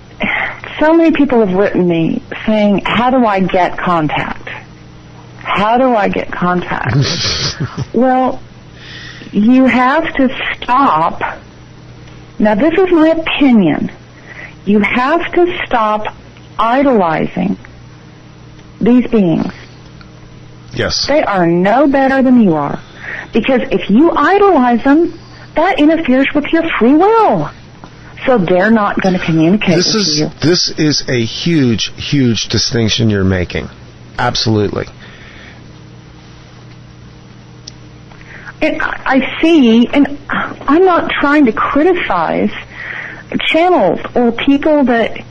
so many people have written me saying, how do I get contact? How do I get contact? Well, you have to stop. Now, this is my opinion. You have to stop idolizing these beings. Yes. They are no better than you are. Because if you idolize them, that interferes with your free will. So they're not going to communicate with you. This is a huge, huge distinction you're making. Absolutely. And I see, and I'm not trying to criticize channels or people that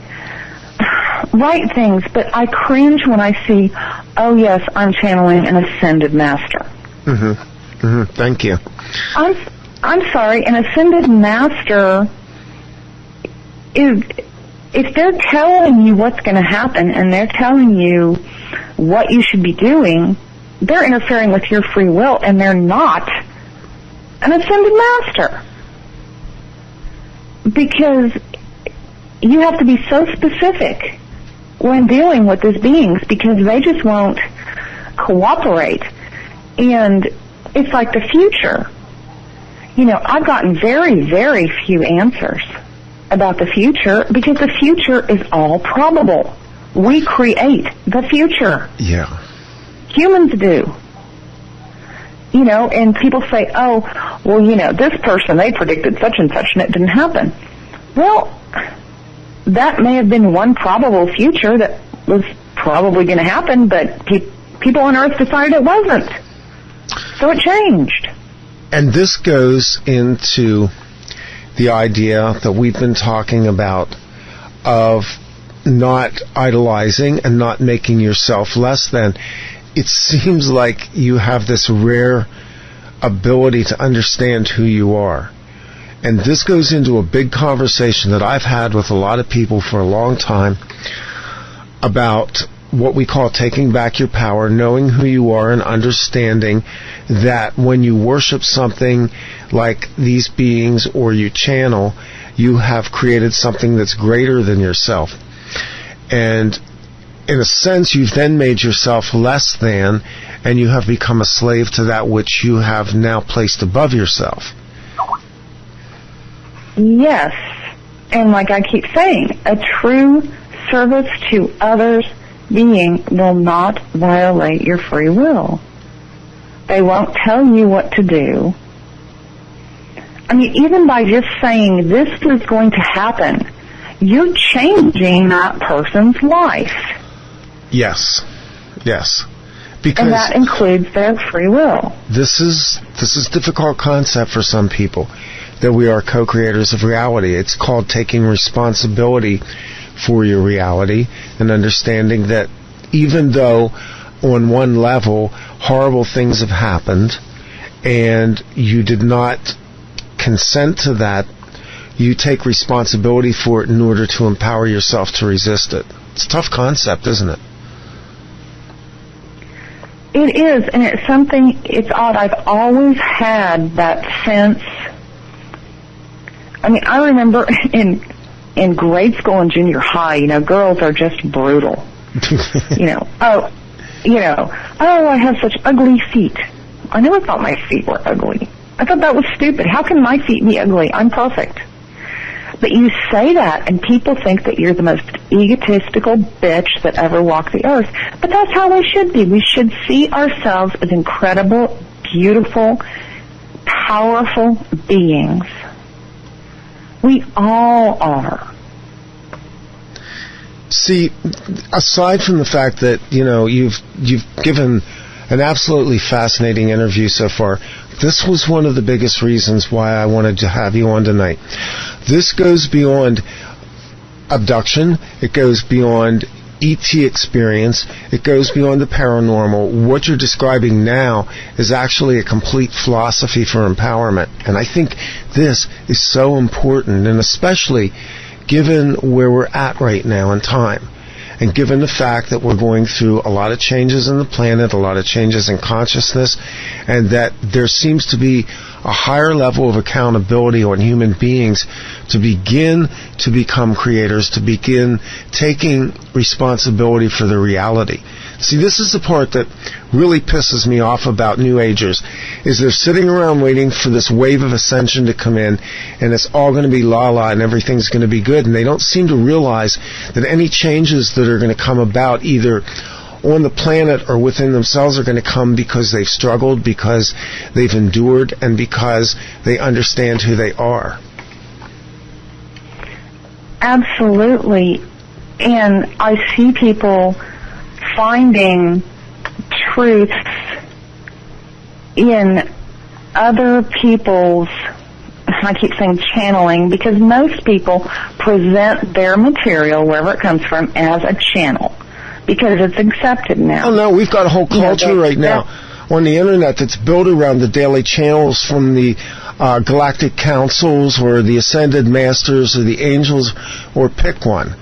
write things, but I cringe when I see, oh yes, I'm channeling an ascended master. Mm-hmm. Mm-hmm. Thank you. I'm sorry, an ascended master is, if they're telling you what's going to happen and they're telling you what you should be doing, they're interfering with your free will, and they're not an ascended master. Because you have to be so specific when dealing with these beings, because they just won't cooperate. And it's like the future. You know, I've gotten very, very few answers about the future, because the future is all probable. We create the future. Yeah. Humans do. You know, and people say, oh, well, you know, this person, they predicted such and such and it didn't happen. Well, that may have been one probable future that was probably going to happen, but people on Earth decided it wasn't. So it changed. And this goes into the idea that we've been talking about of not idolizing and not making yourself less than. It seems like you have this rare ability to understand who you are. And this goes into a big conversation that I've had with a lot of people for a long time about what we call taking back your power, knowing who you are and understanding that when you worship something like these beings or you channel, you have created something that's greater than yourself. And in a sense, you've then made yourself less than, and you have become a slave to that which you have now placed above yourself. Yes. And like I keep saying, a true service to others being will not violate your free will. They won't tell you what to do. I mean, even by just saying this is going to happen, you're changing that person's life. Yes. Yes. Because and that includes their free will. This is a difficult concept for some people, that we are co-creators of reality. It's called taking responsibility for your reality and understanding that even though on one level horrible things have happened and you did not consent to that, you take responsibility for it in order to empower yourself to resist it. It's a tough concept, isn't it? It is, and it's something, it's odd. I've always had that sense. I mean, I remember in grade school and junior high, girls are just brutal. Oh, I have such ugly feet. I never thought my feet were ugly. I thought that was stupid. How can my feet be ugly? I'm perfect. But you say that, and people think that you're the most egotistical bitch that ever walked the earth. But that's how we should be. We should see ourselves as incredible, beautiful, powerful beings. We all are. See, aside from the fact that, you've given an absolutely fascinating interview so far, this was one of the biggest reasons why I wanted to have you on tonight. This goes beyond abduction. It goes beyond ET experience. It goes beyond the paranormal. What you're describing now is actually a complete philosophy for empowerment. And I think this is so important, and especially given where we're at right now in time, and given the fact that we're going through a lot of changes in the planet, a lot of changes in consciousness, and that there seems to be a higher level of accountability on human beings to begin to become creators, to begin taking responsibility for their reality. See, this is the part that really pisses me off about New Agers, is they're sitting around waiting for this wave of ascension to come in, and it's all going to be la-la and everything's going to be good, and they don't seem to realize that any changes that are going to come about either on the planet or within themselves are going to come because they've struggled, because they've endured, and because they understand who they are. Absolutely. And I see people finding truths in other people's, I keep saying channeling, because most people present their material, wherever it comes from, as a channel, because it's accepted now. Oh, no, we've got a whole culture right now on the internet that's built around the daily channels from the galactic councils or the ascended masters or the angels, or pick one.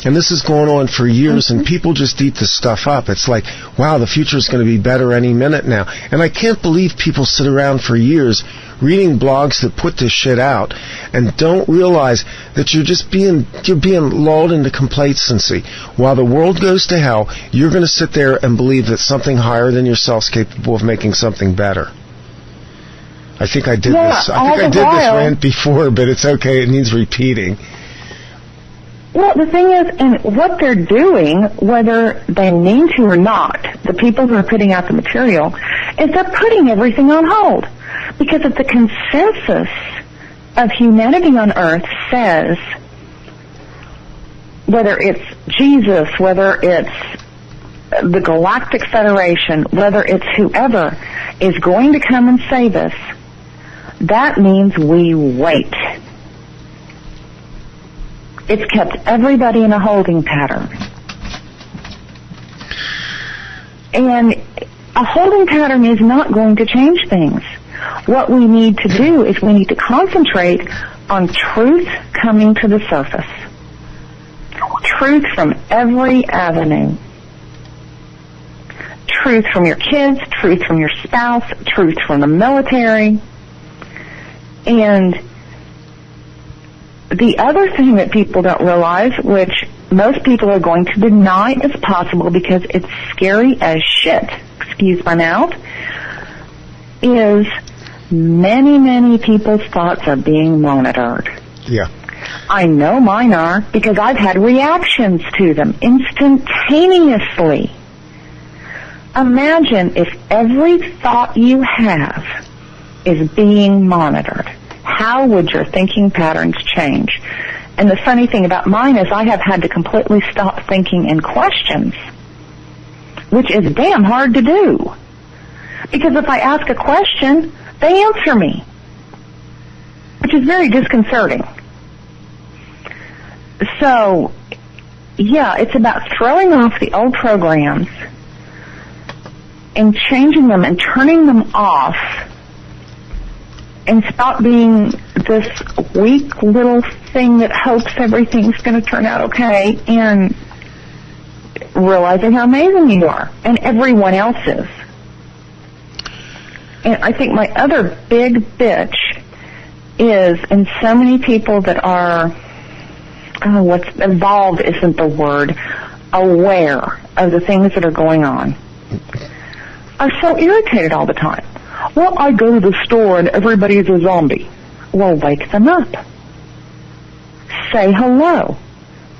And this is going on for years, and people just eat this stuff up. It's like, wow, the future is going to be better any minute now. And I can't believe people sit around for years reading blogs that put this shit out and don't realize that you're being lulled into complacency. While the world goes to hell, you're going to sit there and believe that something higher than yourself is capable of making something better. I think I did this. I think I did this rant before, but it's okay. It needs repeating. Well, the thing is, and what they're doing, whether they mean to or not, the people who are putting out the material, is they're putting everything on hold. Because if the consensus of humanity on Earth says, whether it's Jesus, whether it's the Galactic Federation, whether it's whoever is going to come and save us, that means we wait. It's kept everybody in a holding pattern. And a holding pattern is not going to change things. What we need to do is we need to concentrate on truth coming to the surface. Truth from every avenue. Truth from your kids, truth from your spouse, truth from the military. And the other thing that people don't realize, which most people are going to deny is possible because it's scary as shit, excuse my mouth, is many, many people's thoughts are being monitored. Yeah. I know mine are because I've had reactions to them instantaneously. Imagine if every thought you have is being monitored. How would your thinking patterns change? And the funny thing about mine is I have had to completely stop thinking in questions, which is damn hard to do. Because if I ask a question, they answer me, which is very disconcerting. So, yeah, it's about throwing off the old programs and changing them and turning them off, and stop being this weak little thing that hopes everything's going to turn out okay, and realizing how amazing you are, and everyone else is. And I think my other big bitch is, and so many people that are, what's evolved isn't the word, aware of the things that are going on, are so irritated all the time. Well, I go to the store and everybody's a zombie. Well, wake them up. Say hello.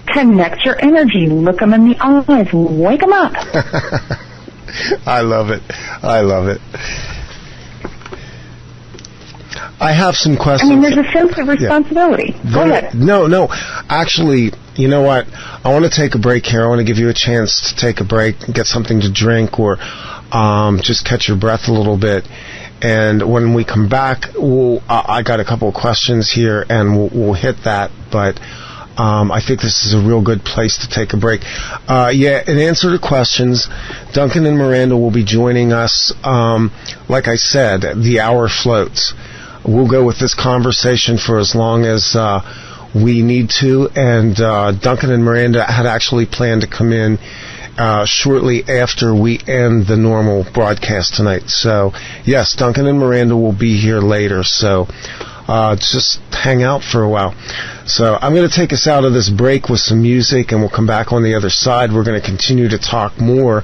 Connect your energy. Look them in the eyes and wake them up. I love it. I love it. I have some questions. I mean, there's a sense of responsibility. Yeah. Go ahead. No. Actually, you know what? I want to take a break here. I want to give you a chance to take a break and get something to drink or just catch your breath a little bit. And when we come back, I got a couple of questions here, and we'll hit that. But I think this is a real good place to take a break. In answer to questions, Duncan and Miranda will be joining us. Like I said, the hour floats. We'll go with this conversation for as long as we need to. And Duncan and Miranda had actually planned to come in shortly after we end the normal broadcast tonight. So, yes, Duncan and Miranda will be here later. So just hang out for a while. So I'm going to take us out of this break with some music, and we'll come back on the other side. We're going to continue to talk more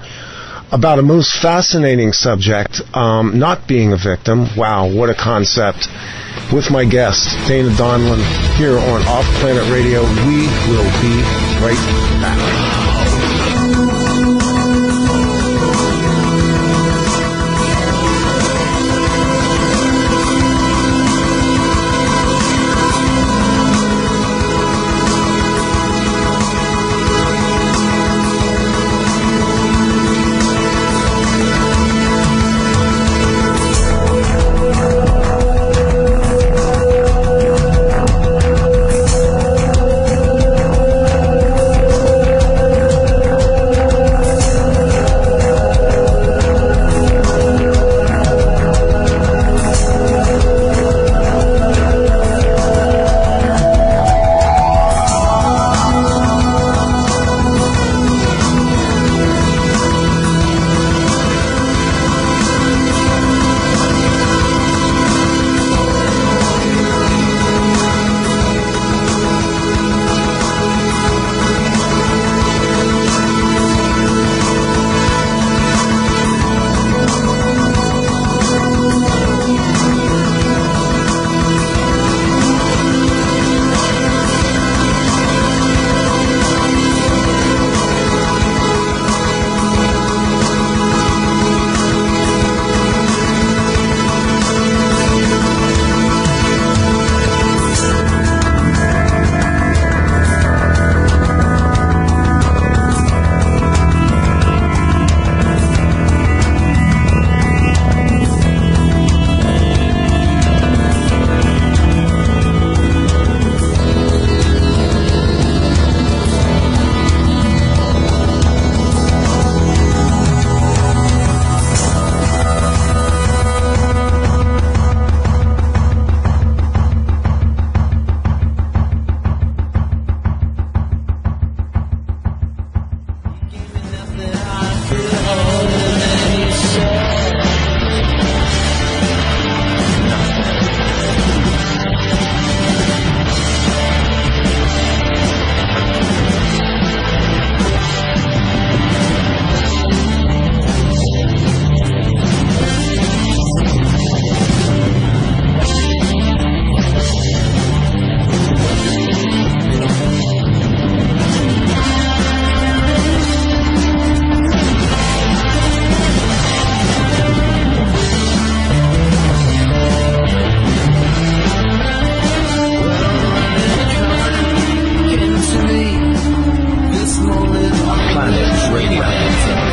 about a most fascinating subject, not being a victim. Wow, what a concept. With my guest, Dana Donlon, here on OffPlanet Radio. We will be right back.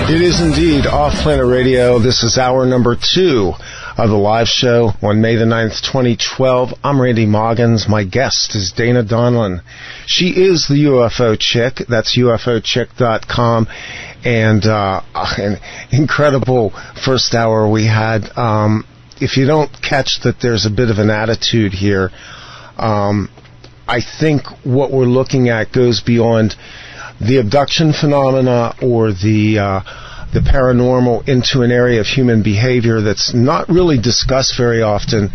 It is indeed OffPlanet Radio. This is hour number 2 of the live show on May the 9th, 2012. I'm Randy Maugans. My guest is Dana Donlon. She is the UFO chick. That's UFOchick.com. And an incredible first hour we had. If you don't catch that there's a bit of an attitude here, I think what we're looking at goes beyond the abduction phenomena or the the paranormal into an area of human behavior that's not really discussed very often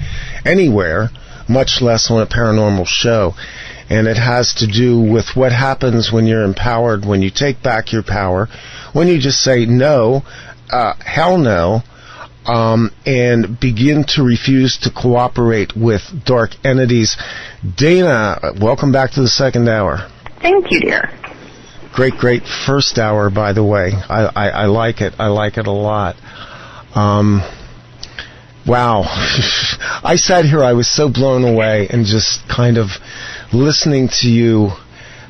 anywhere, much less on a paranormal show. And it has to do with what happens when you're empowered, when you take back your power, when you just say no, hell no, and begin to refuse to cooperate with dark entities. Dana, welcome back to the second hour. Thank you, dear. Great first hour, by the way. I like it. I like it a lot. Wow. I sat here, I was so blown away and just kind of listening to you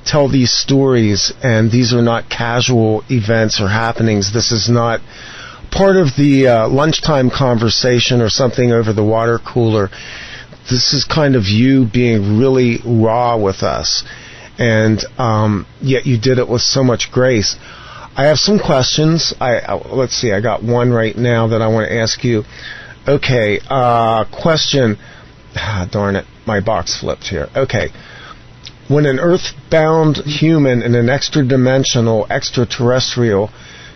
tell these stories, and these are not casual events or happenings. This is not part of the lunchtime conversation or something over the water cooler. This is kind of you being really raw with us, and yet you did it with so much grace. I have some questions. Let's see, I got one right now that I want to ask you. Okay, question. Darn it, my box flipped here. Okay. When an earthbound human and an extra-dimensional extraterrestrial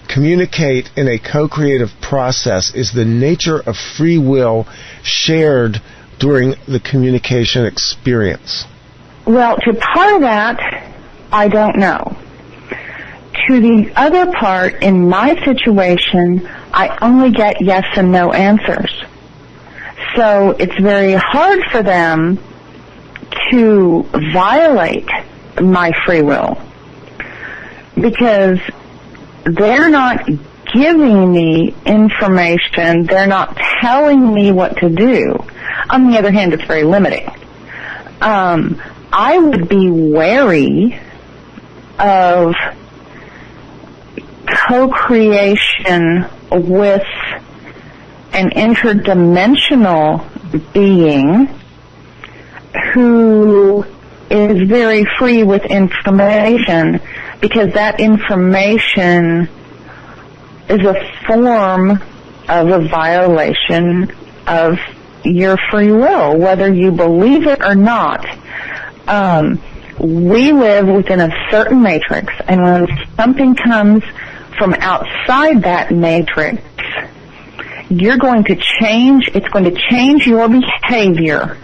communicate in a co-creative process, is the nature of free will shared during the communication experience? Well, to part of that, I don't know. To the other part, in my situation, I only get yes and no answers. So it's very hard for them to violate my free will, because they're not giving me information, they're not telling me what to do. On the other hand, it's very limiting. I would be wary of co-creation with an interdimensional being who is very free with information, because that information is a form of a violation of your free will, whether you believe it or not. We live within a certain matrix, and when something comes from outside that matrix, you're going to change, it's going to change your behavior,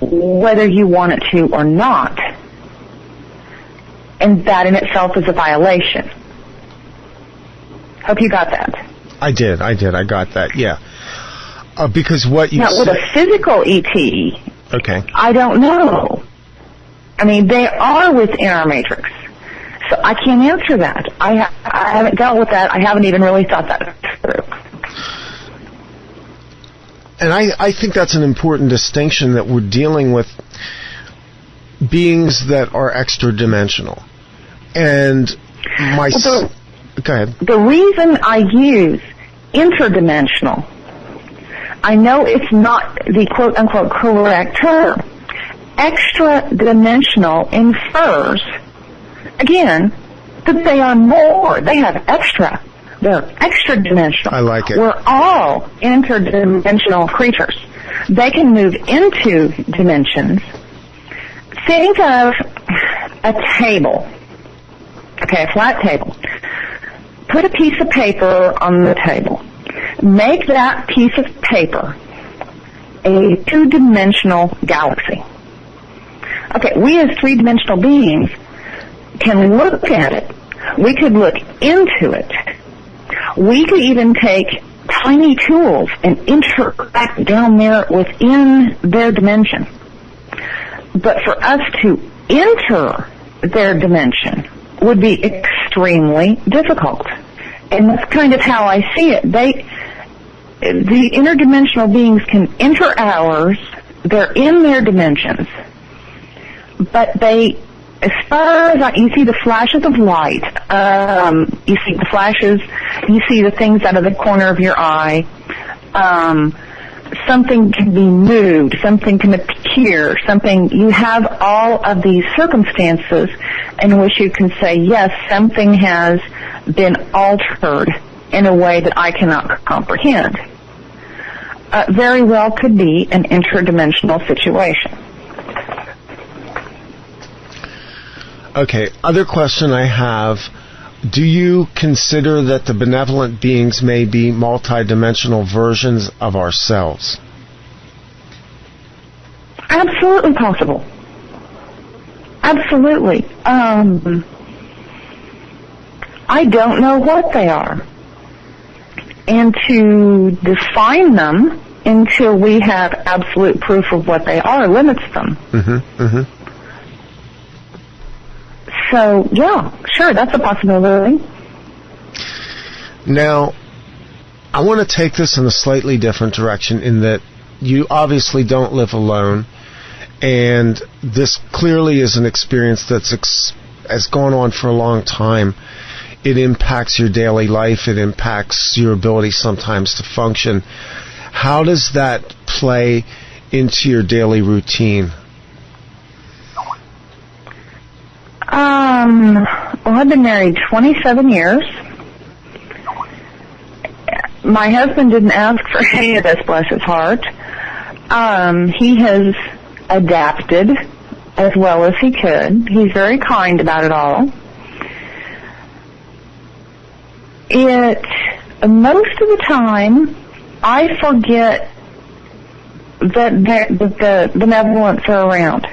whether you want it to or not. And that in itself is a violation. Hope you got that. I did. I got that, yeah. Because what you now, with a physical ET, okay, I don't know. I mean, they are within our matrix. So I can't answer that. I haven't dealt with that. I haven't even really thought that through. And I think that's an important distinction, that we're dealing with beings that are extra-dimensional. And go ahead. The reason I use interdimensional, I know it's not the quote-unquote correct term. Extra-dimensional infers, again, that they are more. They have extra. They're extra-dimensional. I like it. We're all interdimensional creatures. They can move into dimensions. Think of a table. Okay, a flat table. Put a piece of paper on the table. Make that piece of paper a two-dimensional galaxy. Okay, we as three-dimensional beings can look at it. We could look into it. We could even take tiny tools and interact down there within their dimension. But for us to enter their dimension would be extremely difficult. And that's kind of how I see it. The interdimensional beings can enter ours. They're in their dimensions. But they, as far as you see the flashes of light, you see the flashes, you see the things out of the corner of your eye, something can be moved, something can appear, you have all of these circumstances in which you can say, yes, something has been altered in a way that I cannot comprehend. Very well could be an interdimensional situation. Okay, other question I have, Do you consider that the benevolent beings may be multidimensional versions of ourselves? Absolutely possible. Absolutely. I don't know what they are. And to define them until we have absolute proof of what they are limits them. So, yeah, sure, that's a possibility. Now, I want to take this in a slightly different direction in that you obviously don't live alone, and this clearly is an experience that's has gone on for a long time. It impacts your daily life. It impacts your ability sometimes to function. How does that play into your daily routine? Well, I've been married 27 years. My husband didn't ask for any of this, bless his heart. He has adapted as well as he could. He's very kind about it all. Most of the time, I forget that the benevolents are around.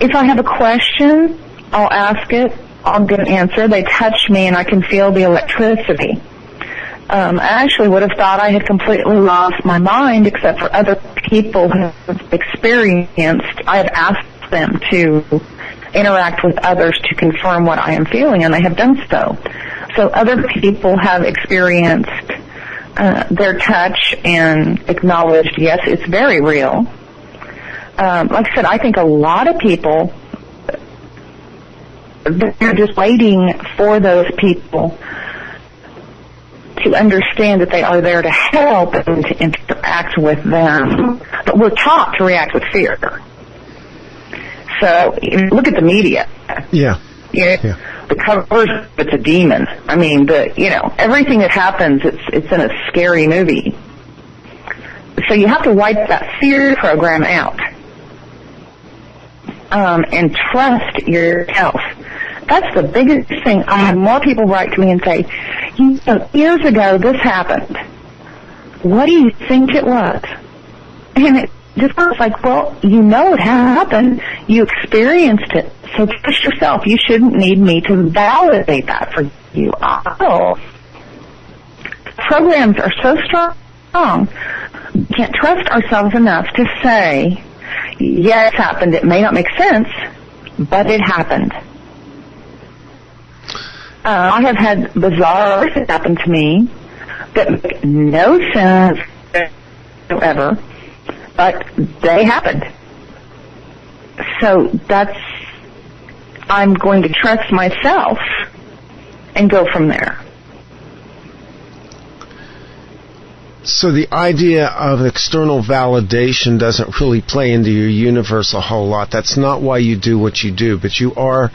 If I have a question, I'll ask it, I'll get an answer. They touch me and I can feel the electricity. I actually would have thought I had completely lost my mind, except for other people who have experienced. I have asked them to interact with others to confirm what I am feeling, and they have done so. So other people have experienced their touch and acknowledged, yes, it's very real. Like I said, I think a lot of people, they're just waiting for those people to understand that they are there to help and to interact with them. But we're taught to react with fear. So look at the media. Yeah. The covers, it's a demon. I mean, everything that happens, it's in a scary movie. So you have to wipe that fear program out. And trust yourself. That's the biggest thing. I have more people write to me and say, years ago this happened. What do you think it was? And it just was like, well, you know it happened. You experienced it. So trust yourself. You shouldn't need me to validate that for you. Programs are so strong, we can't trust ourselves enough to say, yes, it happened. It may not make sense, but it happened. I have had bizarre things happen to me that make no sense whatsoever, but they happened. So I'm going to trust myself and go from there. So the idea of external validation doesn't really play into your universe a whole lot. That's not why you do what you do, but you are,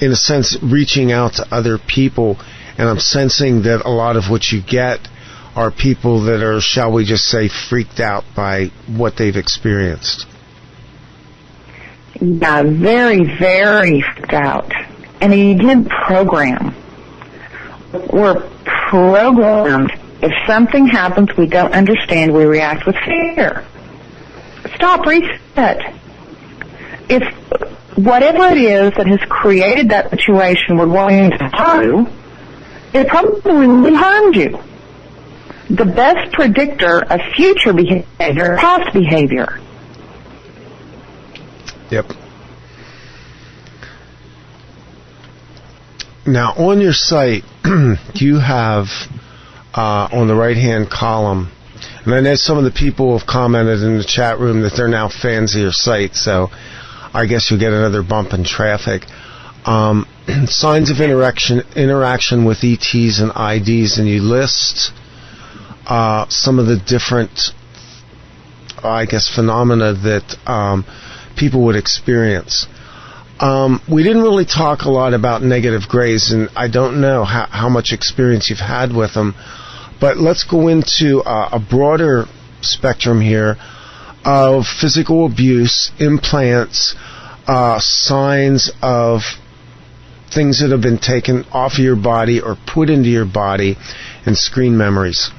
in a sense, reaching out to other people, and I'm sensing that a lot of what you get are people that are, shall we just say, freaked out by what they've experienced. Yeah, very, very freaked out. And again, program. We're programmed. If something happens we don't understand, we react with fear. Stop, reset. If whatever it is that has created that situation we're going to do, it probably harmed you. The best predictor of future behavior is past behavior. Yep. Now, on your site, you have on the right-hand column, and I know some of the people have commented in the chat room that they're now fans of your site, so I guess you'll get another bump in traffic. Signs of interaction with ETs and IDs, and you list some of the different, I guess, phenomena that people would experience. We didn't really talk a lot about negative grays, and I don't know how much experience you've had with them, but let's go into a broader spectrum here of physical abuse, implants, signs of things that have been taken off of your body or put into your body and screen memories?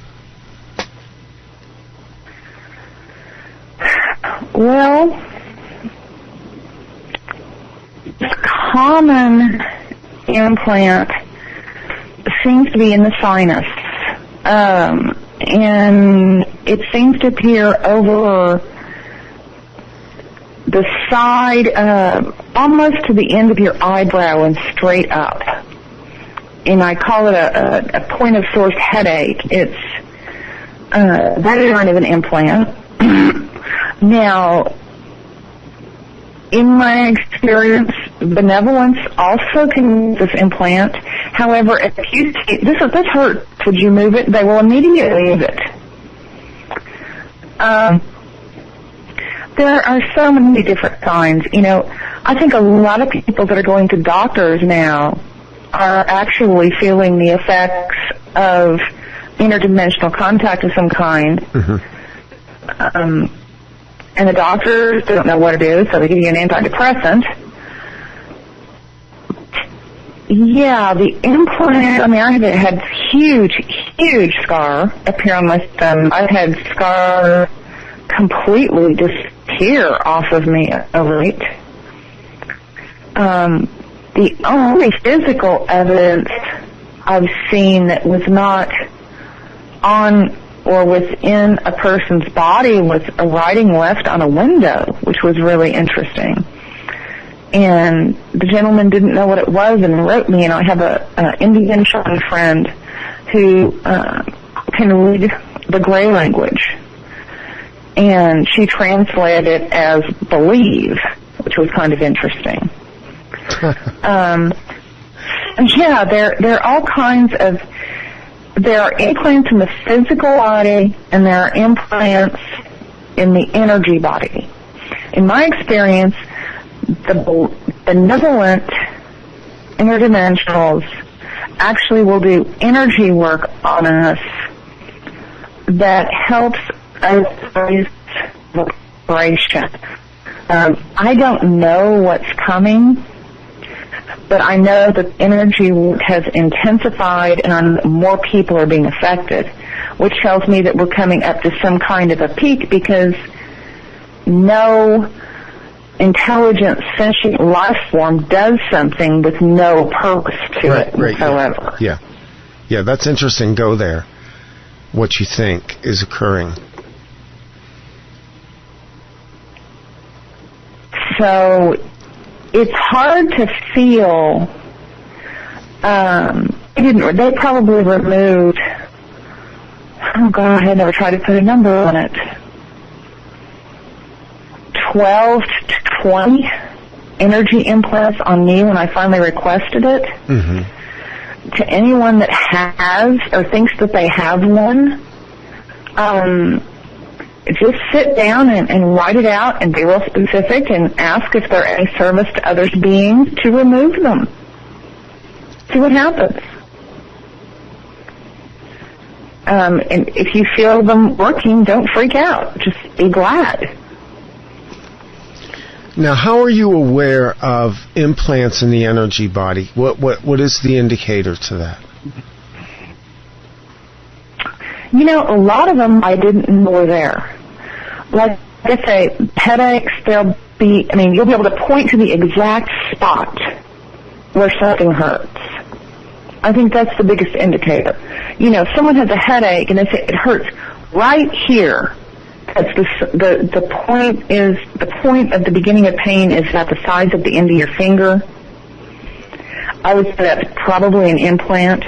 Well, common implant seems to be in the sinus, and it seems to appear over the side, almost to the end of your eyebrow and straight up. And I call it a point of source headache. It's that is kind of an implant. Now, in my experience, benevolence also can use this implant. However, if you say, this hurts, would you move it? They will immediately move it. There are so many different kinds. You know, I think a lot of people that are going to doctors now are actually feeling the effects of interdimensional contact of some kind. Mm-hmm. And the doctors don't know what it is, so they give you an antidepressant. Yeah, the implant, I mean, I have had huge scar appear on my stomach. I've had scar completely disappear off of me overnight. The only physical evidence I've seen that was not on or within a person's body was a writing left on a window, which was really interesting. And the gentleman didn't know what it was and wrote me, and I have an Indian shaman friend who can read the gray language. And she translated it as believe, which was kind of interesting. Yeah, there are all kinds of, there are implants in the physical body and there are implants in the energy body. In my experience, the benevolent interdimensionals actually will do energy work on us that helps us raise vibration. I don't know what's coming, but I know that energy has intensified and more people are being affected, which tells me that we're coming up to some kind of a peak because no intelligent, sentient life form does something with no purpose to it whatsoever. Yeah. Yeah, that's interesting. Go there. What you think is occurring. So it's hard to feel. They probably removed. Oh God, I never tried to put a number on it. 12 to 20 energy implants on me when I finally requested it. Mm-hmm. To anyone that has or thinks that they have one, just sit down and write it out and be real specific and ask if they're any service to others beings to remove them. See what happens. And if you feel them working, don't freak out. Just be glad. Now, how are you aware of implants in the energy body? What is the indicator to that? You know, a lot of them I didn't know were there. Like I say, headaches, you'll be able to point to the exact spot where something hurts. I think that's the biggest indicator. You know, if someone has a headache and they say it hurts right here, that's the point of the beginning of pain is at the size of the end of your finger. I would say that's probably an implant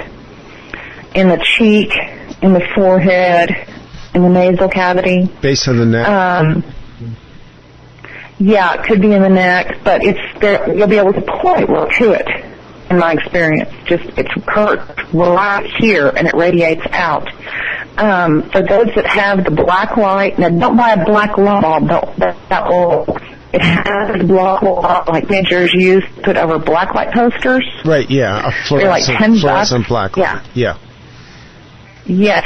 in the cheek, in the forehead, in the nasal cavity. Base of the neck? Yeah, it could be in the neck, but it's there. You'll be able to point well to it, in my experience. Just, it hurts right here, and it radiates out. For those that have the black light, now don't buy a black light bulb, that will, it has a black light like pictures used to put over black light posters. Right, yeah, a fluorescent, like fluorescent black light. Yeah. Yes,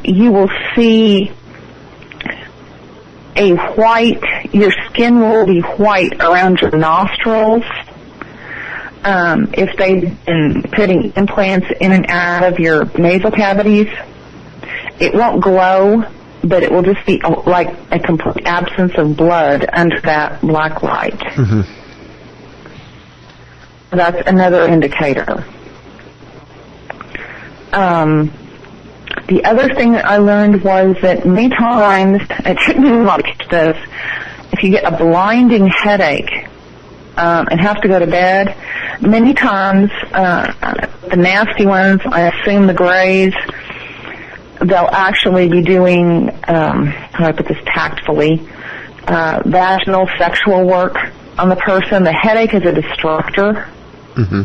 you will see a white, your skin will be white around your nostrils. if they've been putting implants in and out of your nasal cavities, it won't glow, but it will just be like a complete absence of blood under that black light. Mm-hmm. That's another indicator. The other thing that I learned was that many times, it took me a lot to catch this, if you get a blinding headache and have to go to bed, many times the nasty ones, I assume the grays, they'll actually be doing, how do I put this tactfully, vaginal sexual work on the person. The headache is a distractor. Mm-hmm.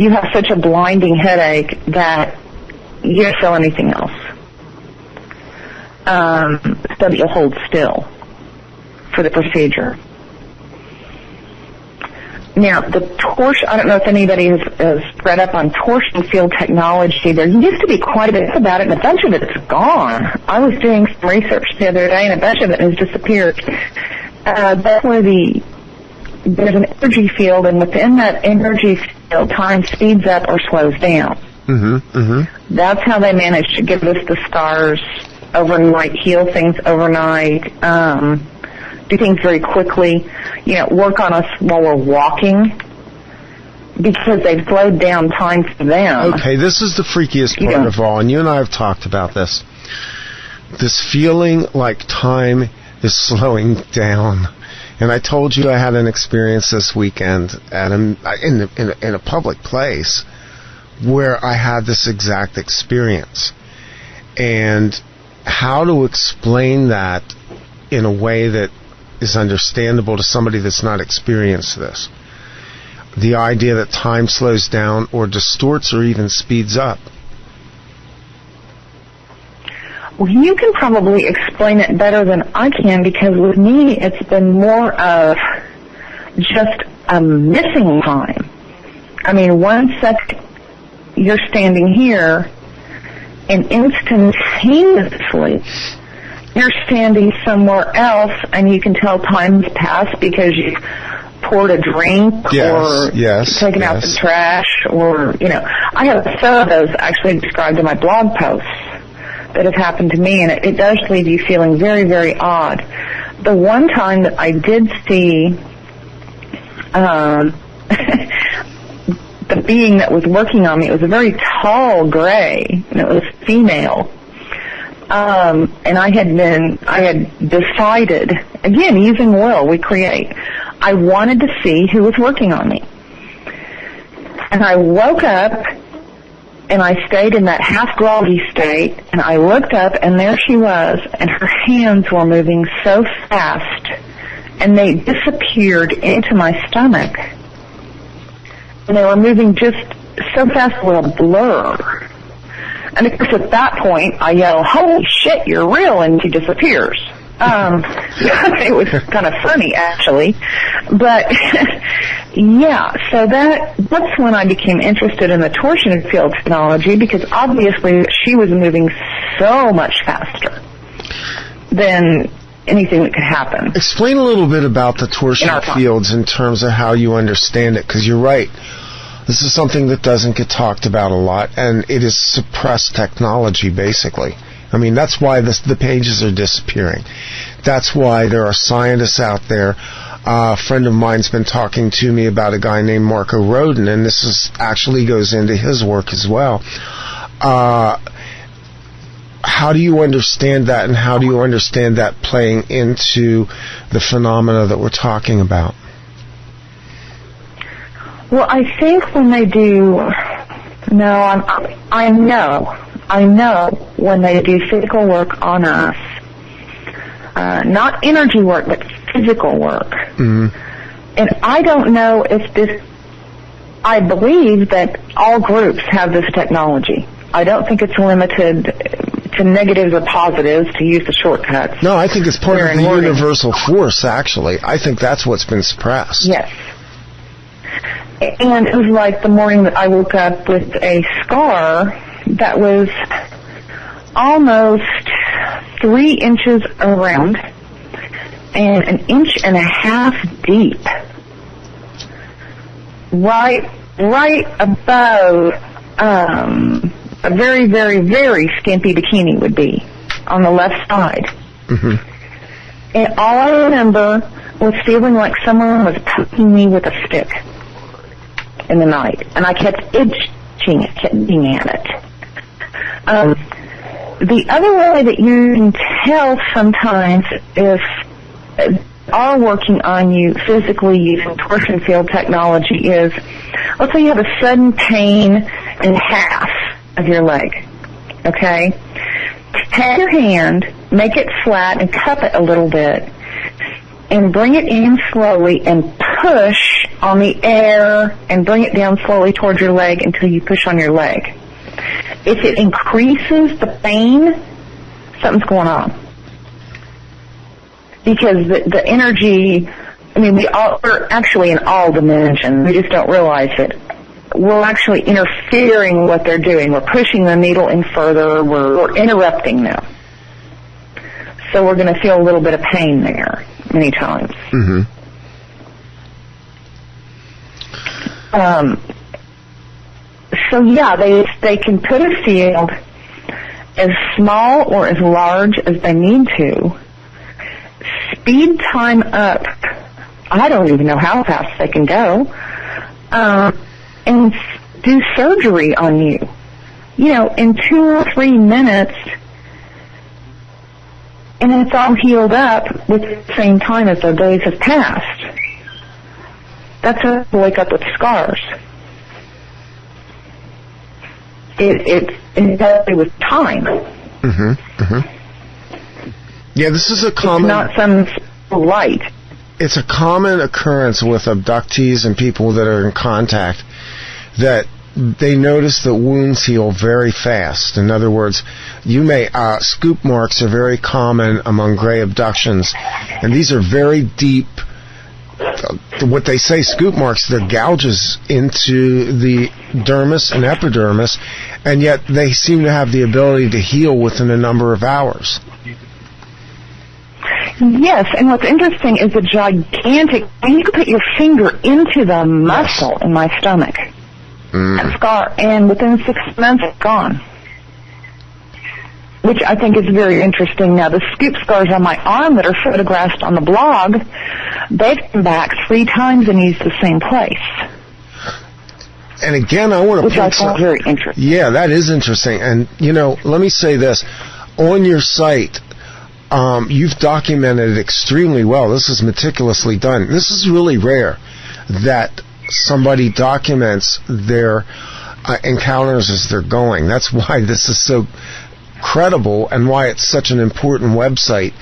You have such a blinding headache that you don't feel anything else. So that you'll hold still for the procedure. Now, the torsion, I don't know if anybody has read up on torsion field technology. There used to be quite a bit about it, and a bunch of it's gone. I was doing some research the other day, and a bunch of it has disappeared. That's where there's an energy field, and within that energy field, time speeds up or slows down. Mm-hmm. Mm-hmm. That's how they manage to give us the stars overnight, heal things overnight, do things very quickly, work on us while we're walking, because they've slowed down time for them. Okay, this is the freakiest part of all, and you and I have talked about this. This feeling like time is slowing down. And I told you I had an experience this weekend in a public place where I had this exact experience. And how to explain that in a way that is understandable to somebody that's not experienced this. The idea that time slows down or distorts or even speeds up. Well, you can probably explain it better than I can, because with me it's been more of just a missing time. I mean, 1 second you're standing here and instantaneously you're standing somewhere else, and you can tell time's passed because you poured a drink or taken out the trash, or, I have some of those actually described in my blog posts that have happened to me, and it does leave you feeling very, very odd. The one time that I did see the being that was working on me, it was a very tall gray, and it was female. And I had decided, again, using will, we create, I wanted to see who was working on me. And I woke up, and I stayed in that half-groggy state, and I looked up, and there she was, and her hands were moving so fast, and they disappeared into my stomach. And they were moving just so fast they were a blur. And of course, at that point, I yell, "Holy shit, you're real!" and she disappears. It was kind of funny, actually. But, so that's when I became interested in the torsion field technology, because obviously she was moving so much faster than anything that could happen. Explain a little bit about the torsion fields in terms of how you understand it, because you're right. This is something that doesn't get talked about a lot, and it is suppressed technology, basically. I mean, that's why the pages are disappearing. That's why there are scientists out there. A friend of mine's been talking to me about a guy named Marco Rodin, and this actually goes into his work as well. How do you understand that, and how do you understand that playing into the phenomena that we're talking about? Well, I think when they do, I know when they do physical work on us, not energy work, but physical work. Mm-hmm. And I don't know if I believe that all groups have this technology. I don't think it's limited to negatives or positives, to use the shortcuts. No, I think it's part of the universal force, actually. I think that's what's been suppressed. Yes. And it was like the morning that I woke up with a scar that was almost 3 inches around and 1.5 inches deep. right above a very, very, very skimpy bikini would be on the left side. Mm-hmm. And all I remember was feeling like someone was poking me with a stick in the night. And I kept itching it, kept being at it. The other way that you can tell sometimes if are working on you physically using torsion field technology is, let's say you have a sudden pain in half of your leg, okay? Take your hand, make it flat, and cup it a little bit, and bring it in slowly and push on the air and bring it down slowly towards your leg until you push on your leg. If it increases the pain, something's going on. Because the energy, I mean, we're actually in all dimensions. We just don't realize it. We're actually interfering with what they're doing. We're pushing the needle in further. We're interrupting them. So we're going to feel a little bit of pain there many times. Mm-hmm. So yeah, they can put a field as small or as large as they need to. Speed time up. I don't even know how fast they can go. And do surgery on you. You know, in 2 or 3 minutes, and it's all healed up with the same time as their days have passed. That's how they wake up with scars. It's exactly with time. Mm-hmm. Mm-hmm. Yeah, this is a common... It's not some light. It's a common occurrence with abductees and people that are in contact that they notice that wounds heal very fast. In other words, you may... scoop marks are very common among gray abductions, and these are very deep... what they say, scoop marks, they're gouges into the dermis and epidermis, and yet they seem to have the ability to heal within a number of hours. Yes, and what's interesting is the gigantic, and you can put your finger into the muscle in my stomach, that scar, and within 6 months it's gone. Which I think is very interesting. Now, the scoop scars on my arm that are photographed on the blog, they've come back 3 times and used the same place. And again, I want to... Which I find very interesting. Yeah, that is interesting. And, you know, let me say this. On your site... you've documented it extremely well. This is meticulously done. This is really rare that somebody documents their encounters as they're going. That's why this is so credible and why it's such an important website,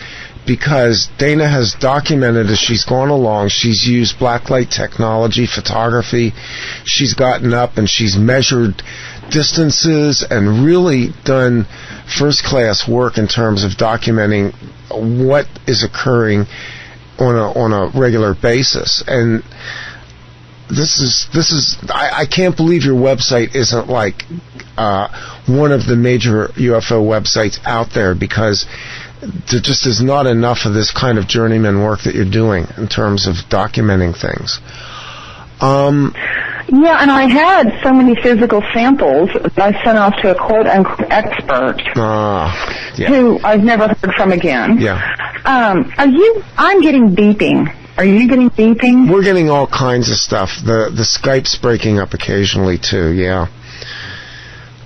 because Dana has documented as she's gone along. She's used blacklight technology, photography. She's gotten up and she's measured distances and really done first-class work in terms of documenting what is occurring on a regular basis. And this is I can't believe your website isn't like one of the major UFO websites out there, because there just is not enough of this kind of journeyman work that you're doing in terms of documenting things. Yeah, and I had so many physical samples that I sent off to a quote-unquote expert who I've never heard from again. Yeah. I'm getting beeping. Are you getting beeping? We're getting all kinds of stuff. The Skype's breaking up occasionally, too, yeah.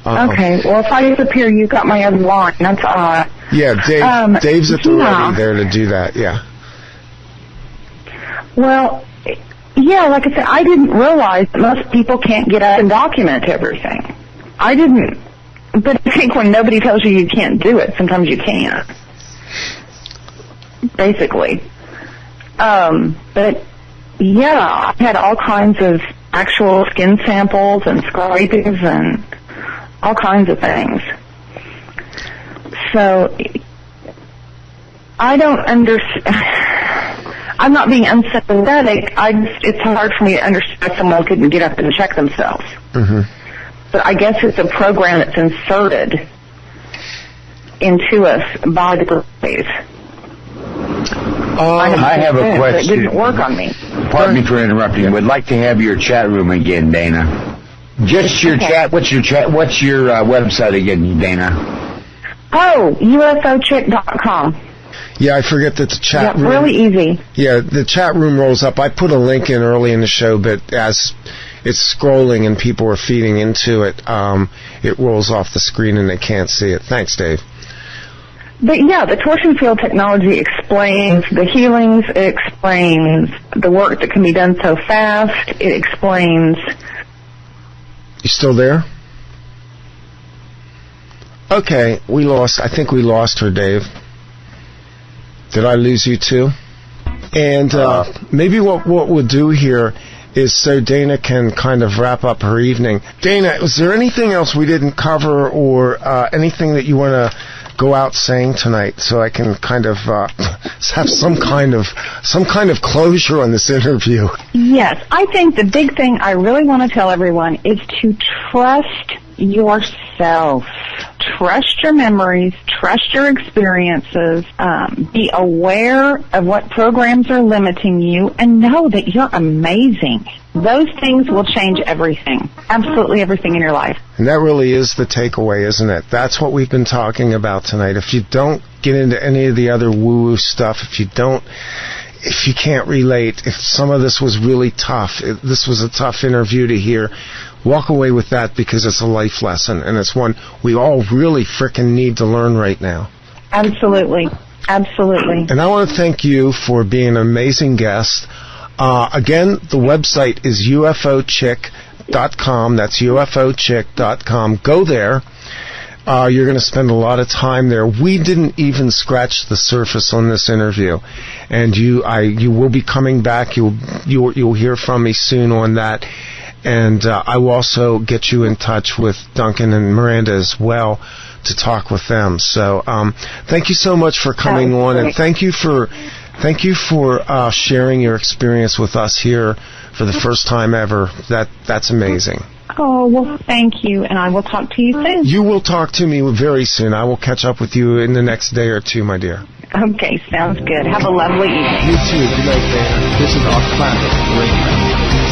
Okay, well, if I disappear, you've got my other line. That's odd. Yeah, Dave's at the ready there to do that, yeah. Well... yeah, like I said, I didn't realize that most people can't get up and document everything. I didn't. But I think when nobody tells you you can't do it, sometimes you can't. Basically. But, yeah, I had all kinds of actual skin samples and scrapings and all kinds of things. So, I don't understand... I'm not being unsympathetic. It's hard for me to understand someone couldn't get up and check themselves. Mm-hmm. But I guess it's a program that's inserted into us by the grays. I have a question. It didn't work on me. Pardon me for interrupting. Would like to have your chat room again, Dana. Just your chat. What's your website again, Dana? Oh, ufochick.com. Yeah, I forget that the chat room... really easy. Yeah, the chat room rolls up. I put a link in early in the show, but as it's scrolling and people are feeding into it, it rolls off the screen and they can't see it. Thanks, Dave. But yeah, the torsion field technology explains the healings. It explains the work that can be done so fast. It explains... You still there? Okay, I think we lost her, Dave. Did I lose you too? And maybe what we'll do here is so Dana can kind of wrap up her evening. Dana, was there anything else we didn't cover or anything that you want to go out saying tonight so I can kind of have some kind of closure on this interview? Yes, I think the big thing I really want to tell everyone is to trust yourself. Trust your memories, trust your experiences, be aware of what programs are limiting you, and know that you're amazing. Those things will change everything, absolutely everything in your life. And that really is the takeaway, isn't it? That's what we've been talking about tonight. If you don't get into any of the other woo-woo stuff, if you can't relate, if some of this was really tough, if this was a tough interview to hear, walk away with that because it's a life lesson, and it's one we all really frickin' need to learn right now. Absolutely. Absolutely. And I want to thank you for being an amazing guest. Again, the website is ufochick.com. That's ufochick.com. Go there. You're going to spend a lot of time there. We didn't even scratch the surface on this interview, and you will be coming back. You'll hear from me soon on that, and I will also get you in touch with Duncan and Miranda as well to talk with them. So thank you so much for coming on, and thank you for sharing your experience with us here for the first time ever. That's amazing. Oh, well, thank you, and I will talk to you soon. You will talk to me very soon. I will catch up with you in the next day or two, my dear. Okay, sounds good. Have a lovely evening. You too. Good night, Dana. This is OffPlanet Radio.